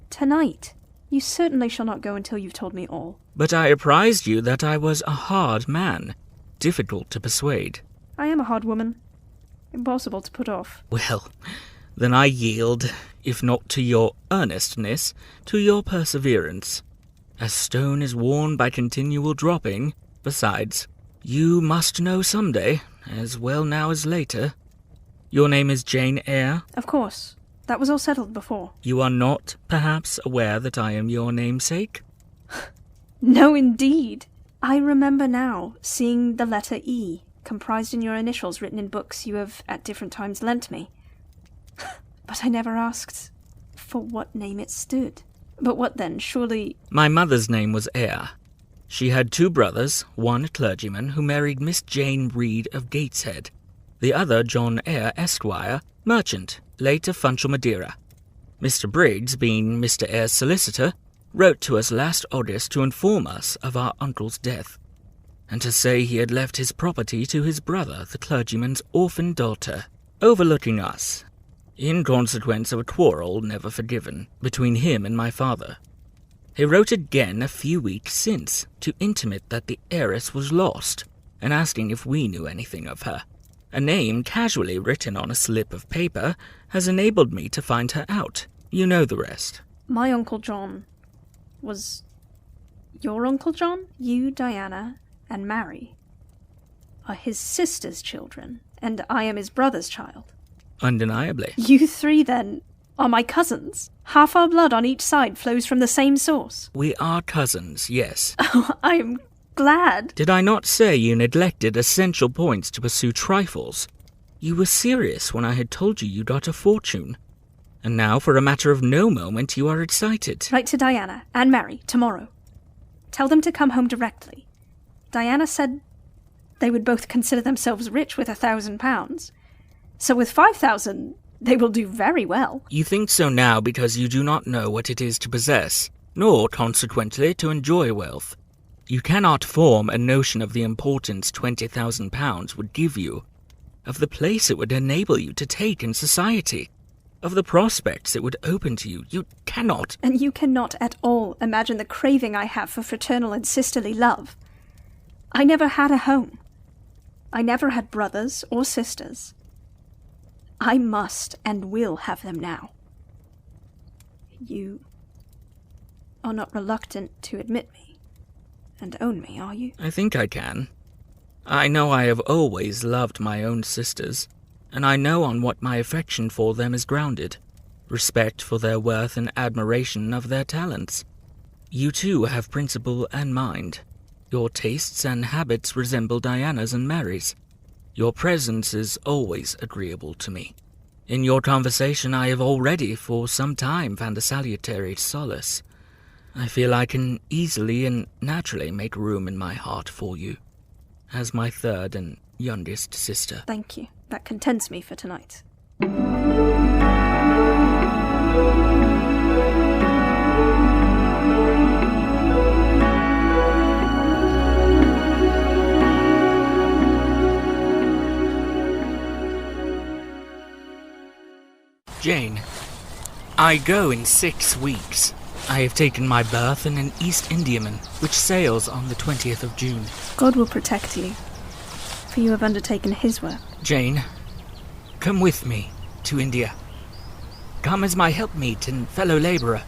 Tonight. You certainly shall not go until you've told me all. But I apprised you that I was a hard man, difficult to persuade. I am a hard woman. Impossible to put off. Well, then I yield, if not to your earnestness, to your perseverance. A stone is worn by continual dropping. Besides, you must know some day, as well now as later. Your name is Jane Eyre? Of course. That was all settled before. You are not, perhaps, aware that I am your namesake? No, indeed. I remember now seeing the letter E, comprised in your initials written in books you have at different times lent me. But I never asked for what name it stood. But what then? Surely... My mother's name was Eyre. She had 2 brothers, one a clergyman who married Miss Jane Reed of Gateshead, the other John Eyre, Esquire, merchant, late of Funchal, Madeira. Mr. Briggs, being Mr. Eyre's solicitor, wrote to us last August to inform us of our uncle's death, and to say he had left his property to his brother, the clergyman's orphan daughter, overlooking us, in consequence of a quarrel never forgiven between him and my father. He wrote again a few weeks since to intimate that the heiress was lost, and asking if we knew anything of her. A name casually written on a slip of paper has enabled me to find her out. You know the rest. My Uncle John was... your Uncle John? You, Diana, and Mary are his sister's children, and I am his brother's child. Undeniably. You 3, then, are my cousins. Half our blood on each side flows from the same source. We are cousins, yes. Oh, I am glad. Did I not say you neglected essential points to pursue trifles? You were serious when I had told you got a fortune. And now, for a matter of no moment, you are excited. Write to Diana and Mary tomorrow. Tell them to come home directly. Diana said they would both consider themselves rich with £1,000. So with 5,000, they will do very well. You think so now because you do not know what it is to possess, nor, consequently, to enjoy wealth. You cannot form a notion of the importance £20,000 would give you, of the place it would enable you to take in society, of the prospects it would open to you. You cannot. And you cannot at all imagine the craving I have for fraternal and sisterly love. I never had a home. I never had brothers or sisters. I must and will have them now. You are not reluctant to admit me and own me, are you? I think I can. I know I have always loved my own sisters, and I know on what my affection for them is grounded. Respect for their worth and admiration of their talents. You too have principle and mind. Your tastes and habits resemble Diana's and Mary's. Your presence is always agreeable to me. In your conversation I have already for some time found a salutary solace. I feel I can easily and naturally make room in my heart for you, as my third and youngest sister. Thank you. That contents me for tonight. Jane, I go in 6 weeks. I have taken my berth in an East Indiaman, which sails on the 20th of June. God will protect you, for you have undertaken his work. Jane, come with me to India. Come as my helpmeet and fellow labourer.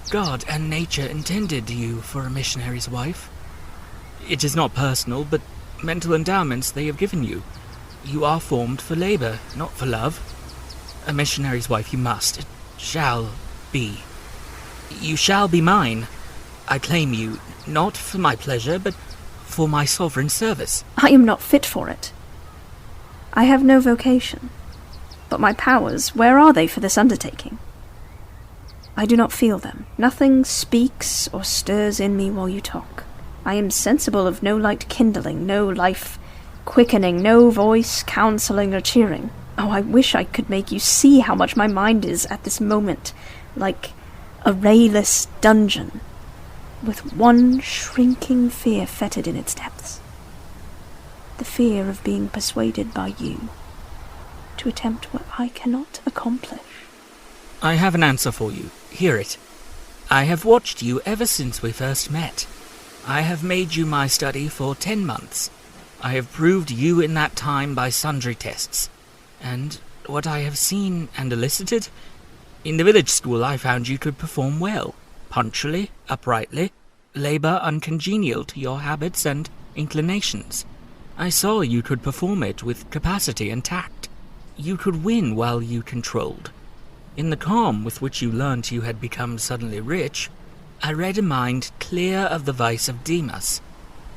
God and nature intended you for a missionary's wife. It is not personal, but mental endowments they have given you. You are formed for labour, not for love. A missionary's wife you must. It shall be. You shall be mine. I claim you, not for my pleasure, but for my sovereign service. I am not fit for it. I have no vocation. But my powers, where are they for this undertaking? I do not feel them. Nothing speaks or stirs in me while you talk. I am sensible of no light kindling, no life quickening, no voice counselling or cheering. Oh, I wish I could make you see how much my mind is at this moment like a rayless dungeon, with one shrinking fear fettered in its depths. The fear of being persuaded by you to attempt what I cannot accomplish. I have an answer for you. Hear it. I have watched you ever since we first met. I have made you my study for 10 months. I have proved you in that time by sundry tests. And what I have seen and elicited? In the village school I found you could perform well, punctually, uprightly, labour uncongenial to your habits and inclinations. I saw you could perform it with capacity and tact. You could win while you controlled. In the calm with which you learnt you had become suddenly rich, I read a mind clear of the vice of Demas.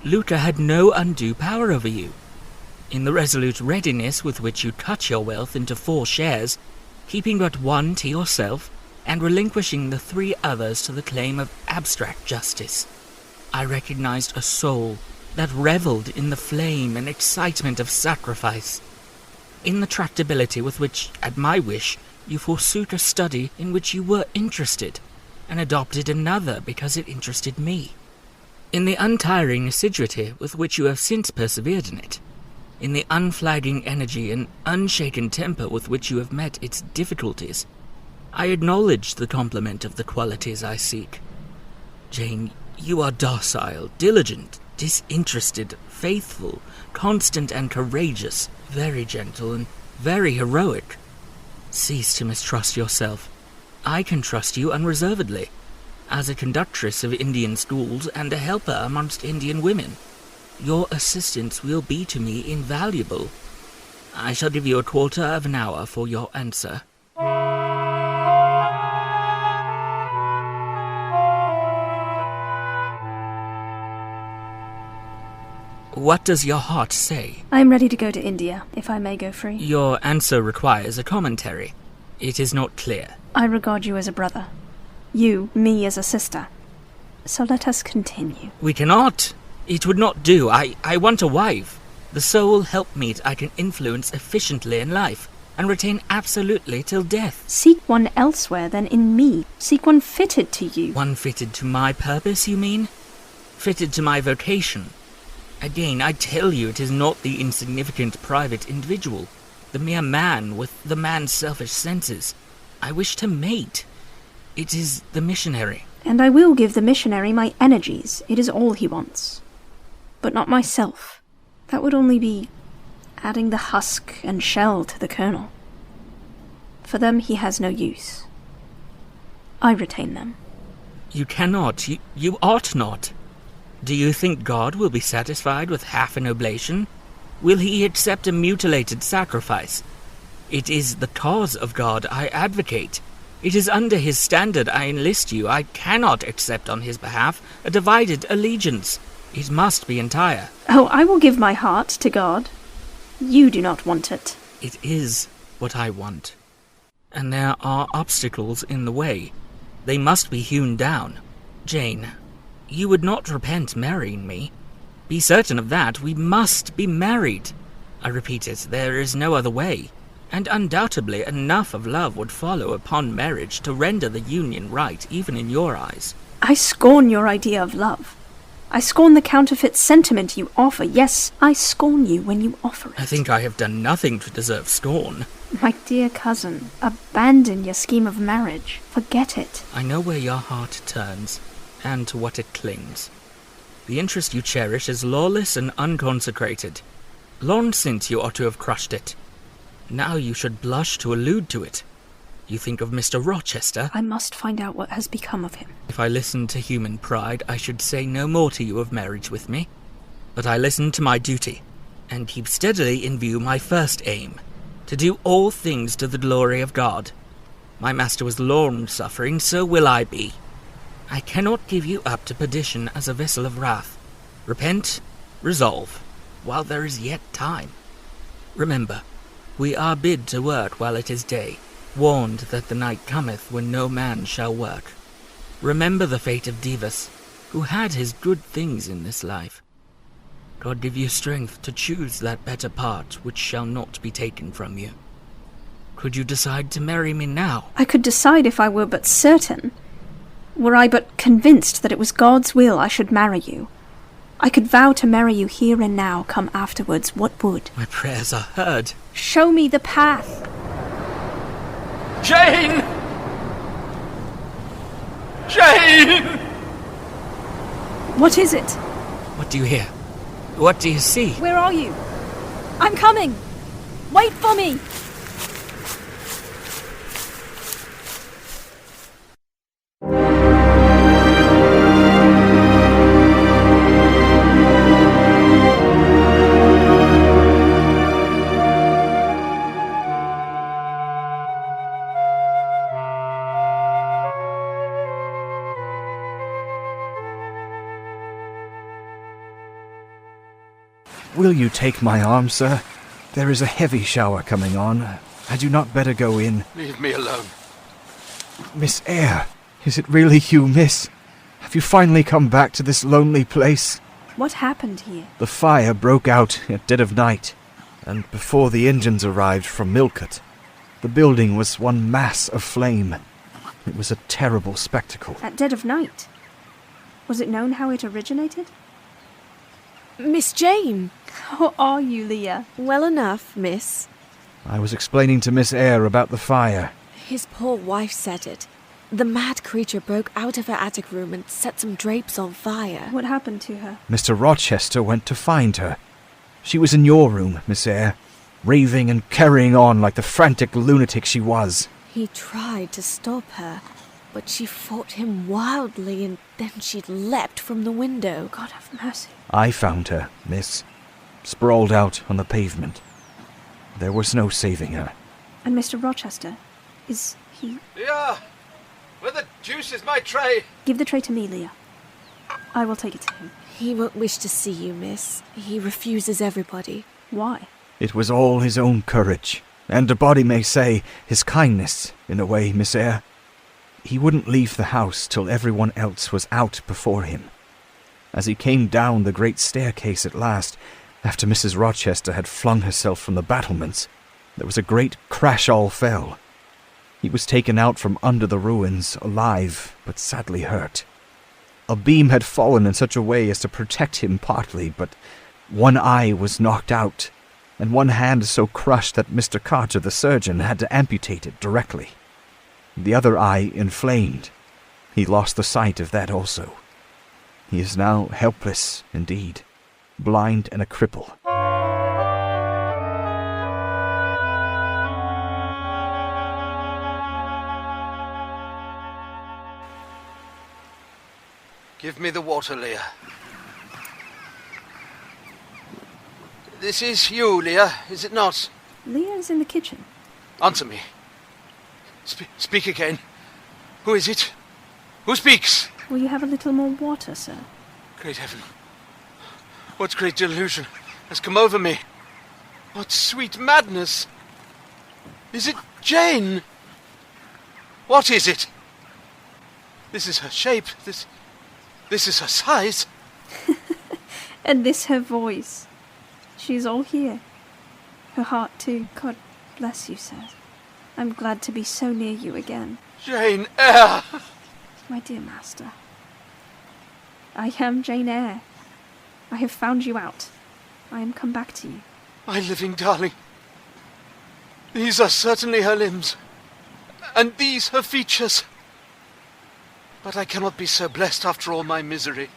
Lucre had no undue power over you. In the resolute readiness with which you cut your wealth into 4 shares, keeping but one to yourself, and relinquishing the 3 others to the claim of abstract justice, I recognized a soul that revelled in the flame and excitement of sacrifice. In the tractability with which, at my wish, you forsook a study in which you were interested, and adopted another because it interested me. In the untiring assiduity with which you have since persevered in it. In the unflagging energy and unshaken temper with which you have met its difficulties, I acknowledge the compliment of the qualities I seek. Jane, you are docile, diligent, disinterested, faithful, constant and courageous, very gentle and very heroic. Cease to mistrust yourself. I can trust you unreservedly, as a conductress of Indian schools and a helper amongst Indian women. Your assistance will be to me invaluable. I shall give you a quarter of an hour for your answer. What does your heart say? I am ready to go to India, if I may go free. Your answer requires a commentary. It is not clear. I regard you as a brother. You, me as a sister. So let us continue. We cannot. It would not do. I want a wife. The sole helpmeet I can influence efficiently in life, and retain absolutely till death. Seek one elsewhere than in me. Seek one fitted to you. One fitted to my purpose, you mean? Fitted to my vocation. Again, I tell you it is not the insignificant private individual, the mere man with the man's selfish senses. I wish to mate. It is the missionary. And I will give the missionary my energies. It is all he wants. But not myself. That would only be adding the husk and shell to the kernel. For them he has no use. I retain them. You cannot. You ought not. Do you think God will be satisfied with half an oblation? Will he accept a mutilated sacrifice? It is the cause of God I advocate. It is under his standard I enlist you. I cannot accept on his behalf a divided allegiance. It must be entire. Oh, I will give my heart to God. You do not want it. It is what I want. And there are obstacles in the way. They must be hewn down. Jane, you would not repent marrying me. Be certain of that. We must be married. I repeat it, there is no other way. And undoubtedly enough of love would follow upon marriage to render the union right, even in your eyes. I scorn your idea of love. I scorn the counterfeit sentiment you offer. Yes, I scorn you when you offer it. I think I have done nothing to deserve scorn. My dear cousin, abandon your scheme of marriage. Forget it. I know where your heart turns, and to what it clings. The interest you cherish is lawless and unconsecrated. Long since you ought to have crushed it. Now you should blush to allude to it. You think of Mr. Rochester? I must find out what has become of him. If I listened to human pride, I should say no more to you of marriage with me. But I listen to my duty, and keep steadily in view my first aim, to do all things to the glory of God. My master was long-suffering, so will I be. I cannot give you up to perdition as a vessel of wrath. Repent, resolve, while there is yet time. Remember, we are bid to work while it is day, warned that the night cometh when no man shall work. Remember the fate of Divus, who had his good things in this life. God give you strength to choose that better part which shall not be taken from you. Could you decide to marry me now? I could decide if I were but certain. Were I but convinced that it was God's will I should marry you. I could vow to marry you here and now, come afterwards, what would? My prayers are heard. Show me the path. Jane! Jane! What is it? What do you hear? What do you see? Where are you? I'm coming! Wait for me! Will you take my arm, sir? There is a heavy shower coming on. Had you not better go in? Leave me alone. Miss Eyre, is it really you, miss? Have you finally come back to this lonely place? What happened here? The fire broke out at dead of night, and before the engines arrived from Millcote, the building was one mass of flame. It was a terrible spectacle. At dead of night? Was it known how it originated? Miss Jane! How are you, Leah? Well enough, miss. I was explaining to Miss Eyre about the fire. His poor wife said it. The mad creature broke out of her attic room and set some drapes on fire. What happened to her? Mr. Rochester went to find her. She was in your room, Miss Eyre, raving and carrying on like the frantic lunatic she was. He tried to stop her, but she fought him wildly, and then she leapt from the window. God have mercy. I found her, miss, sprawled out on the pavement. There was no saving her. And Mr. Rochester, is he... Leah! Where the deuce is my tray? Give the tray to me, Leah. I will take it to him. He won't wish to see you, miss. He refuses everybody. Why? It was all his own courage, and a body may say his kindness, in a way, Miss Eyre. He wouldn't leave the house till everyone else was out before him. As he came down the great staircase at last, after Mrs. Rochester had flung herself from the battlements, there was a great crash. All fell. He was taken out from under the ruins, alive, but sadly hurt. A beam had fallen in such a way as to protect him partly, but one eye was knocked out, and one hand so crushed that Mr. Carter, the surgeon, had to amputate it directly. The other eye inflamed. He lost the sight of that also. He is now helpless indeed, blind and a cripple. Give me the water, Leah. This is you, Leah, is it not? Leah is in the kitchen. Answer me. Speak again. Who is it? Who speaks? Will you have a little more water, sir? Great heaven. What great delusion has come over me? What sweet madness! Is it Jane? What is it? This is her shape. This is her size. And this her voice. She's all here. Her heart too. God bless you, sir. I'm glad to be so near you again. Jane Eyre! My dear master. I am Jane Eyre. I have found you out. I am come back to you. My living darling. These are certainly her limbs. And these her features. But I cannot be so blessed after all my misery.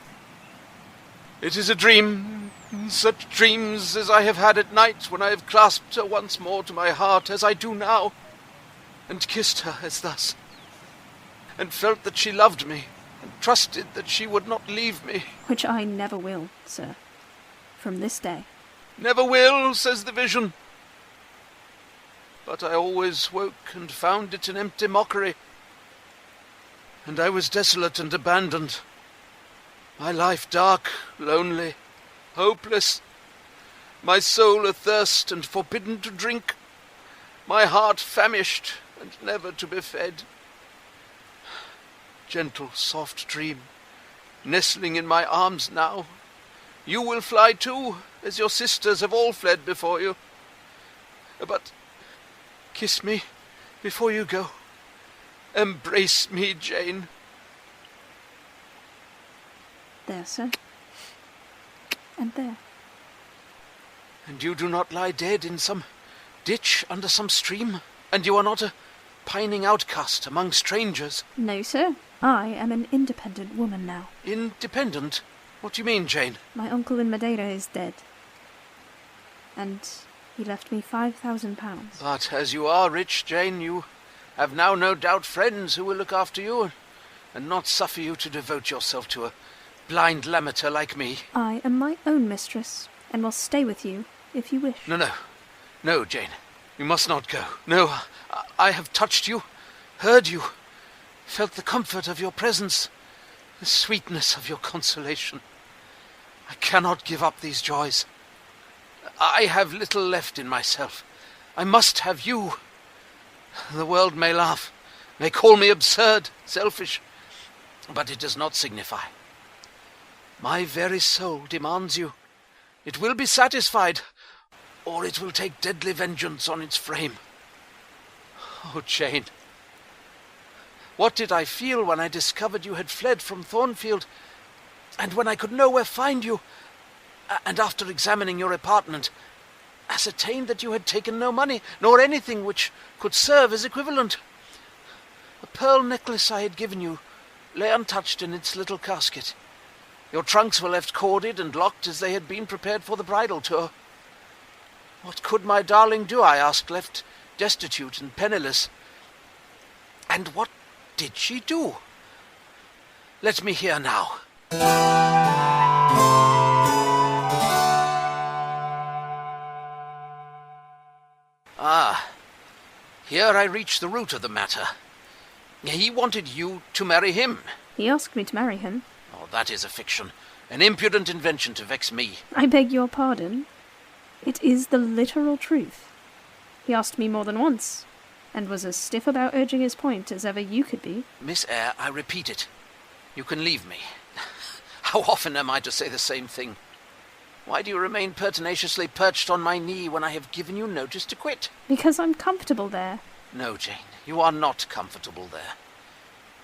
It is a dream, such dreams as I have had at night when I have clasped her once more to my heart as I do now, and kissed her as thus, and felt that she loved me, and trusted that she would not leave me. Which I never will, sir, from this day. Never will, says the vision. But I always woke and found it an empty mockery, and I was desolate and abandoned. My life dark, lonely, hopeless, my soul athirst and forbidden to drink, my heart famished and never to be fed. Gentle, soft dream, nestling in my arms now, you will fly too, as your sisters have all fled before you. But kiss me before you go. Embrace me, Jane. There, sir. And there. And you do not lie dead in some ditch under some stream? And you are not a pining outcast among strangers? No, sir. I am an independent woman now. Independent? What do you mean, Jane? My uncle in Madeira is dead. And he left me £5,000. But as you are rich, Jane, you have now no doubt friends who will look after you and not suffer you to devote yourself to a blind lamateur like me. I am my own mistress, and will stay with you if you wish. No, Jane. You must not go. No, I have touched you, heard you, felt the comfort of your presence, the sweetness of your consolation. I cannot give up these joys. I have little left in myself. I must have you. The world may laugh, may call me absurd, selfish, but it does not signify. My very soul demands you. It will be satisfied, or it will take deadly vengeance on its frame. Oh, Jane, what did I feel when I discovered you had fled from Thornfield, and when I could nowhere find you, and after examining your apartment, ascertained that you had taken no money, nor anything which could serve as equivalent. A pearl necklace I had given you lay untouched in its little casket. Your trunks were left corded and locked as they had been prepared for the bridal tour. What could my darling do, I asked, left destitute and penniless? And what did she do? Let me hear now. Ah, here I reach the root of the matter. He wanted you to marry him. He asked me to marry him. Oh, that is a fiction. An impudent invention to vex me. I beg your pardon. It is the literal truth. He asked me more than once, and was as stiff about urging his point as ever you could be. Miss Eyre, I repeat it. You can leave me. How often am I to say the same thing? Why do you remain pertinaciously perched on my knee when I have given you notice to quit? Because I'm comfortable there. No, Jane, you are not comfortable there.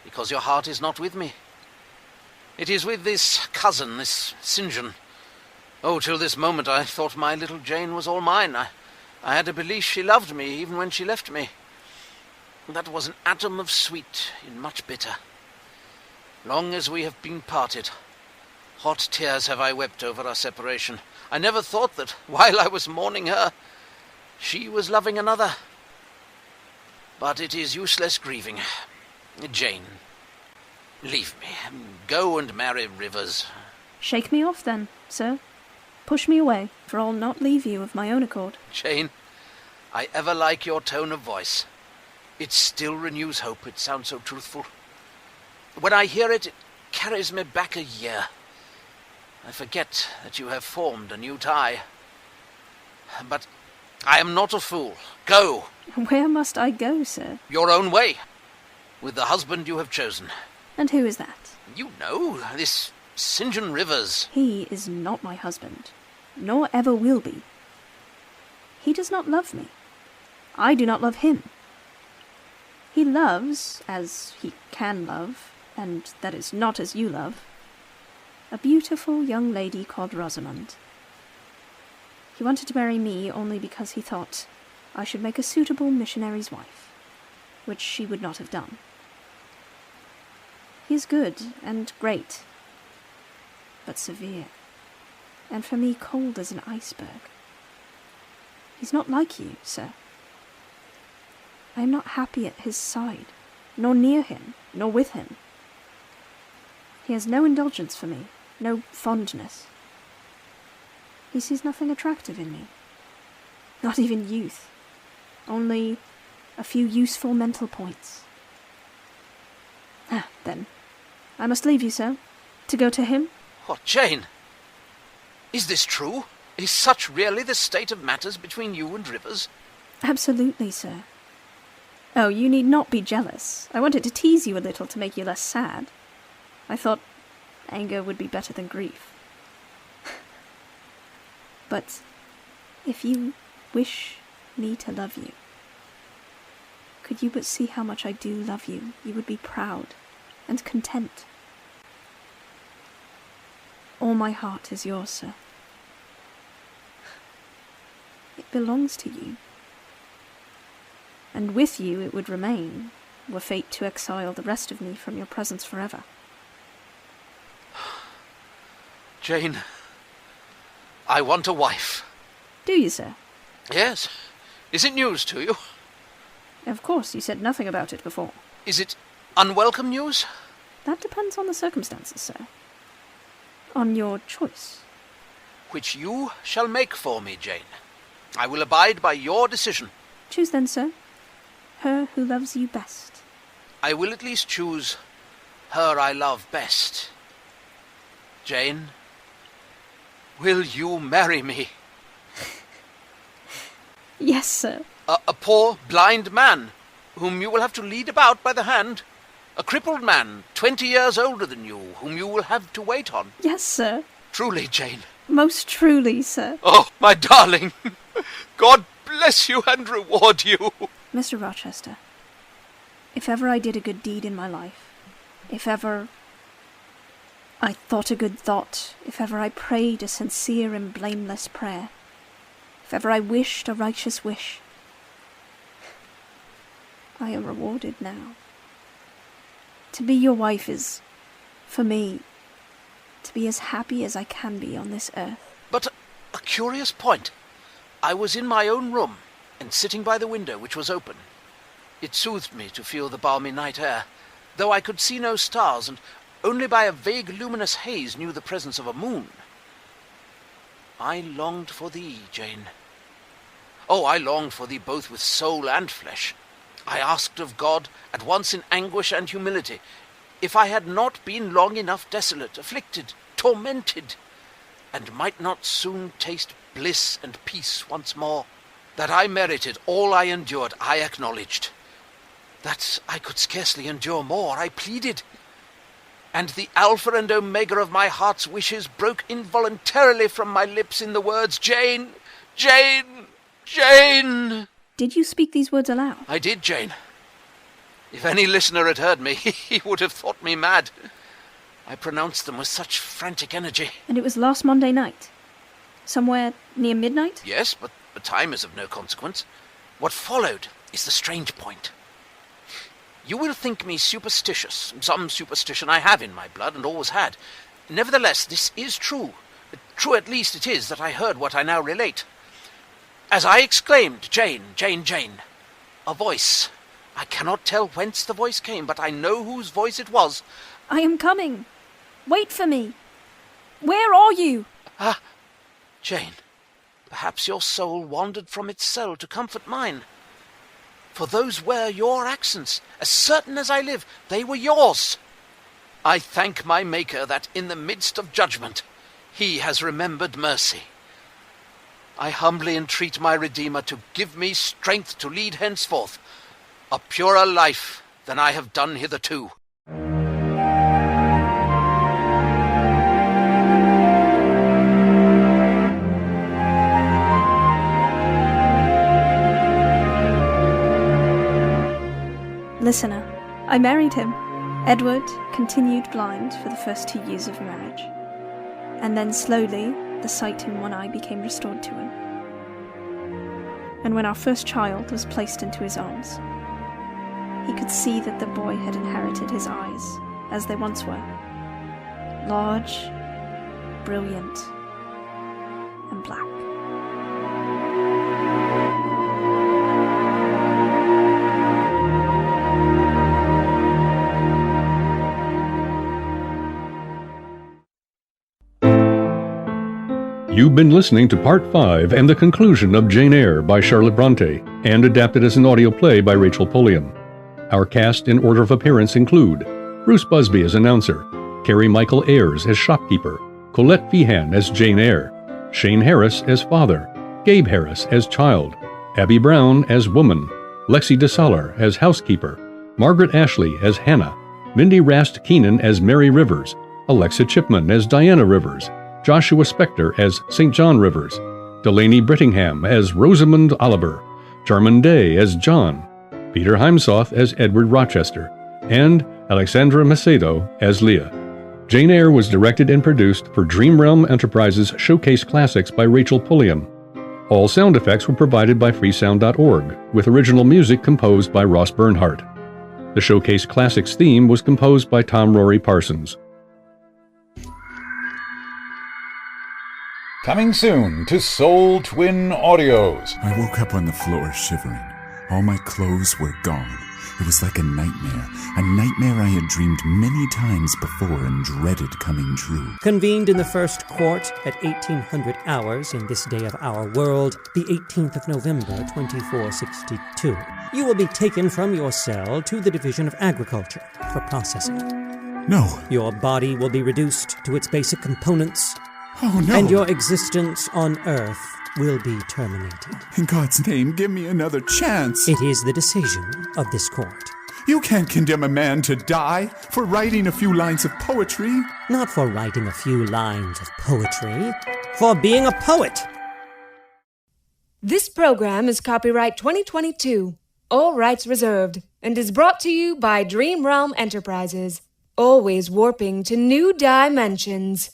Because your heart is not with me. It is with this cousin, this St. John. Oh, till this moment I thought my little Jane was all mine. I had a belief she loved me even when she left me. That was an atom of sweet in much bitter. Long as we have been parted, hot tears have I wept over our separation. I never thought that, while I was mourning her, she was loving another. But it is useless grieving. Jane, leave me. Go and marry Rivers. Shake me off, then, sir. push me away, for I'll not leave you of my own accord. Jane, I ever like your tone of voice. It still renews hope. It sounds so truthful. When I hear it, it carries me back a year. I forget that you have formed a new tie. But I am not a fool. Go. Where must I go, sir? Your own way. With the husband you have chosen. And who is that? You know, this St. John Rivers. He is not my husband, nor ever will be. He does not love me. I do not love him. He loves, as he can love, and that is not as you love, a beautiful young lady called Rosamond. He wanted to marry me only because he thought I should make a suitable missionary's wife, which she would not have done. He is good and great, but severe, and for me cold as an iceberg. He's not like you, sir. I am not happy at his side, nor near him, nor with him. He has no indulgence for me, no fondness. He sees nothing attractive in me, not even youth, only a few useful mental points. Then, I must leave you, sir, to go to him. What, Jane? Is this true? Is such really the state of matters between you and Rivers? Absolutely, sir. Oh, you need not be jealous. I wanted to tease you a little to make you less sad. I thought anger would be better than grief. But if you wish me to love you, could you but see how much I do love you, you would be proud and content. All my heart is yours, sir. It belongs to you. And with you it would remain, were fate to exile the rest of me from your presence forever. Jane, I want a wife. Do you, sir? Yes. Is it news to you? Of course, you said nothing about it before. Is it unwelcome news? That depends on the circumstances, sir. On your choice. Which you shall make for me, Jane. I will abide by your decision. Choose then, sir. Her who loves you best. I will at least choose her I love best. Jane, will you marry me? Yes, sir. A poor, blind man, whom you will have to lead about by the hand. A crippled man, 20 years older than you, whom you will have to wait on. Yes, sir. Truly, Jane. Most truly, sir. Oh, my darling. God bless you and reward you. Mr. Rochester, if ever I did a good deed in my life, if ever I thought a good thought, if ever I prayed a sincere and blameless prayer, if ever I wished a righteous wish, I am rewarded now. To be your wife is, for me, to be as happy as I can be on this earth. But a curious point. I was in my own room, and sitting by the window, which was open. It soothed me to feel the balmy night air, though I could see no stars, and only by a vague luminous haze knew the presence of a moon. I longed for thee, Jane. Oh, I longed for thee both with soul and flesh. I asked of God, at once in anguish and humility, if I had not been long enough desolate, afflicted, tormented, and might not soon taste bliss and peace once more. That I merited all I endured, I acknowledged. That I could scarcely endure more, I pleaded. And the Alpha and Omega of my heart's wishes broke involuntarily from my lips in the words, Jane, Jane, Jane. Did you speak these words aloud? I did, Jane. If any listener had heard me, he would have thought me mad. I pronounced them with such frantic energy. And it was last Monday night? Somewhere near midnight? Yes, but the time is of no consequence. What followed is the strange point. You will think me superstitious. Some superstition I have in my blood, and always had. Nevertheless, this is true. True at least it is that I heard what I now relate. As I exclaimed, Jane, Jane, Jane, a voice. I cannot tell whence the voice came, but I know whose voice it was. I am coming. Wait for me. Where are you? Jane, perhaps your soul wandered from its cell to comfort mine. For those were your accents. As certain as I live, they were yours. I thank my Maker that in the midst of judgment, he has remembered mercy. I humbly entreat my Redeemer to give me strength to lead henceforth a purer life than I have done hitherto. Listener, I married him. Edward continued blind for the first 2 years of marriage, and then slowly the sight in one eye became restored to him. And when our first child was placed into his arms, he could see that the boy had inherited his eyes as they once were, large, brilliant, and black. You've been listening to Part 5 and the conclusion of Jane Eyre by Charlotte Bronte, and adapted as an audio play by Rachel Pulliam. Our cast in order of appearance include Bruce Busby as announcer, Carrie Michael Ayres as shopkeeper, Colette Feehan as Jane Eyre, Shane Harris as father, Gabe Harris as child, Abby Brown as woman, Lexi DeSalar as housekeeper, Margaret Ashley as Hannah, Mindy Rast Keenan as Mary Rivers, Alexa Chipman as Diana Rivers, Joshua Spector as St. John Rivers, Delaney Brittingham as Rosamund Oliver, Jarman Day as John, Peter Heimsoth as Edward Rochester, and Alexandra Macedo as Leah. Jane Eyre was directed and produced for Dream Realm Enterprises Showcase Classics by Rachel Pulliam. All sound effects were provided by freesound.org, with original music composed by Ross Bernhardt. The Showcase Classics theme was composed by Tom Rory Parsons. Coming soon to Soul Twin Audios. I woke up on the floor shivering. All my clothes were gone. It was like a nightmare I had dreamed many times before and dreaded coming true. Convened in the first court at 1800 hours in this day of our world, the 18th of November, 2462. You will be taken from your cell to the Division of Agriculture for processing. No. Your body will be reduced to its basic components. Oh, no. And your existence on Earth will be terminated. In God's name, give me another chance. It is the decision of this court. You can't condemn a man to die for writing a few lines of poetry. Not for writing a few lines of poetry, for being a poet. This program is copyright 2022, all rights reserved, and is brought to you by Dream Realm Enterprises, always warping to new dimensions.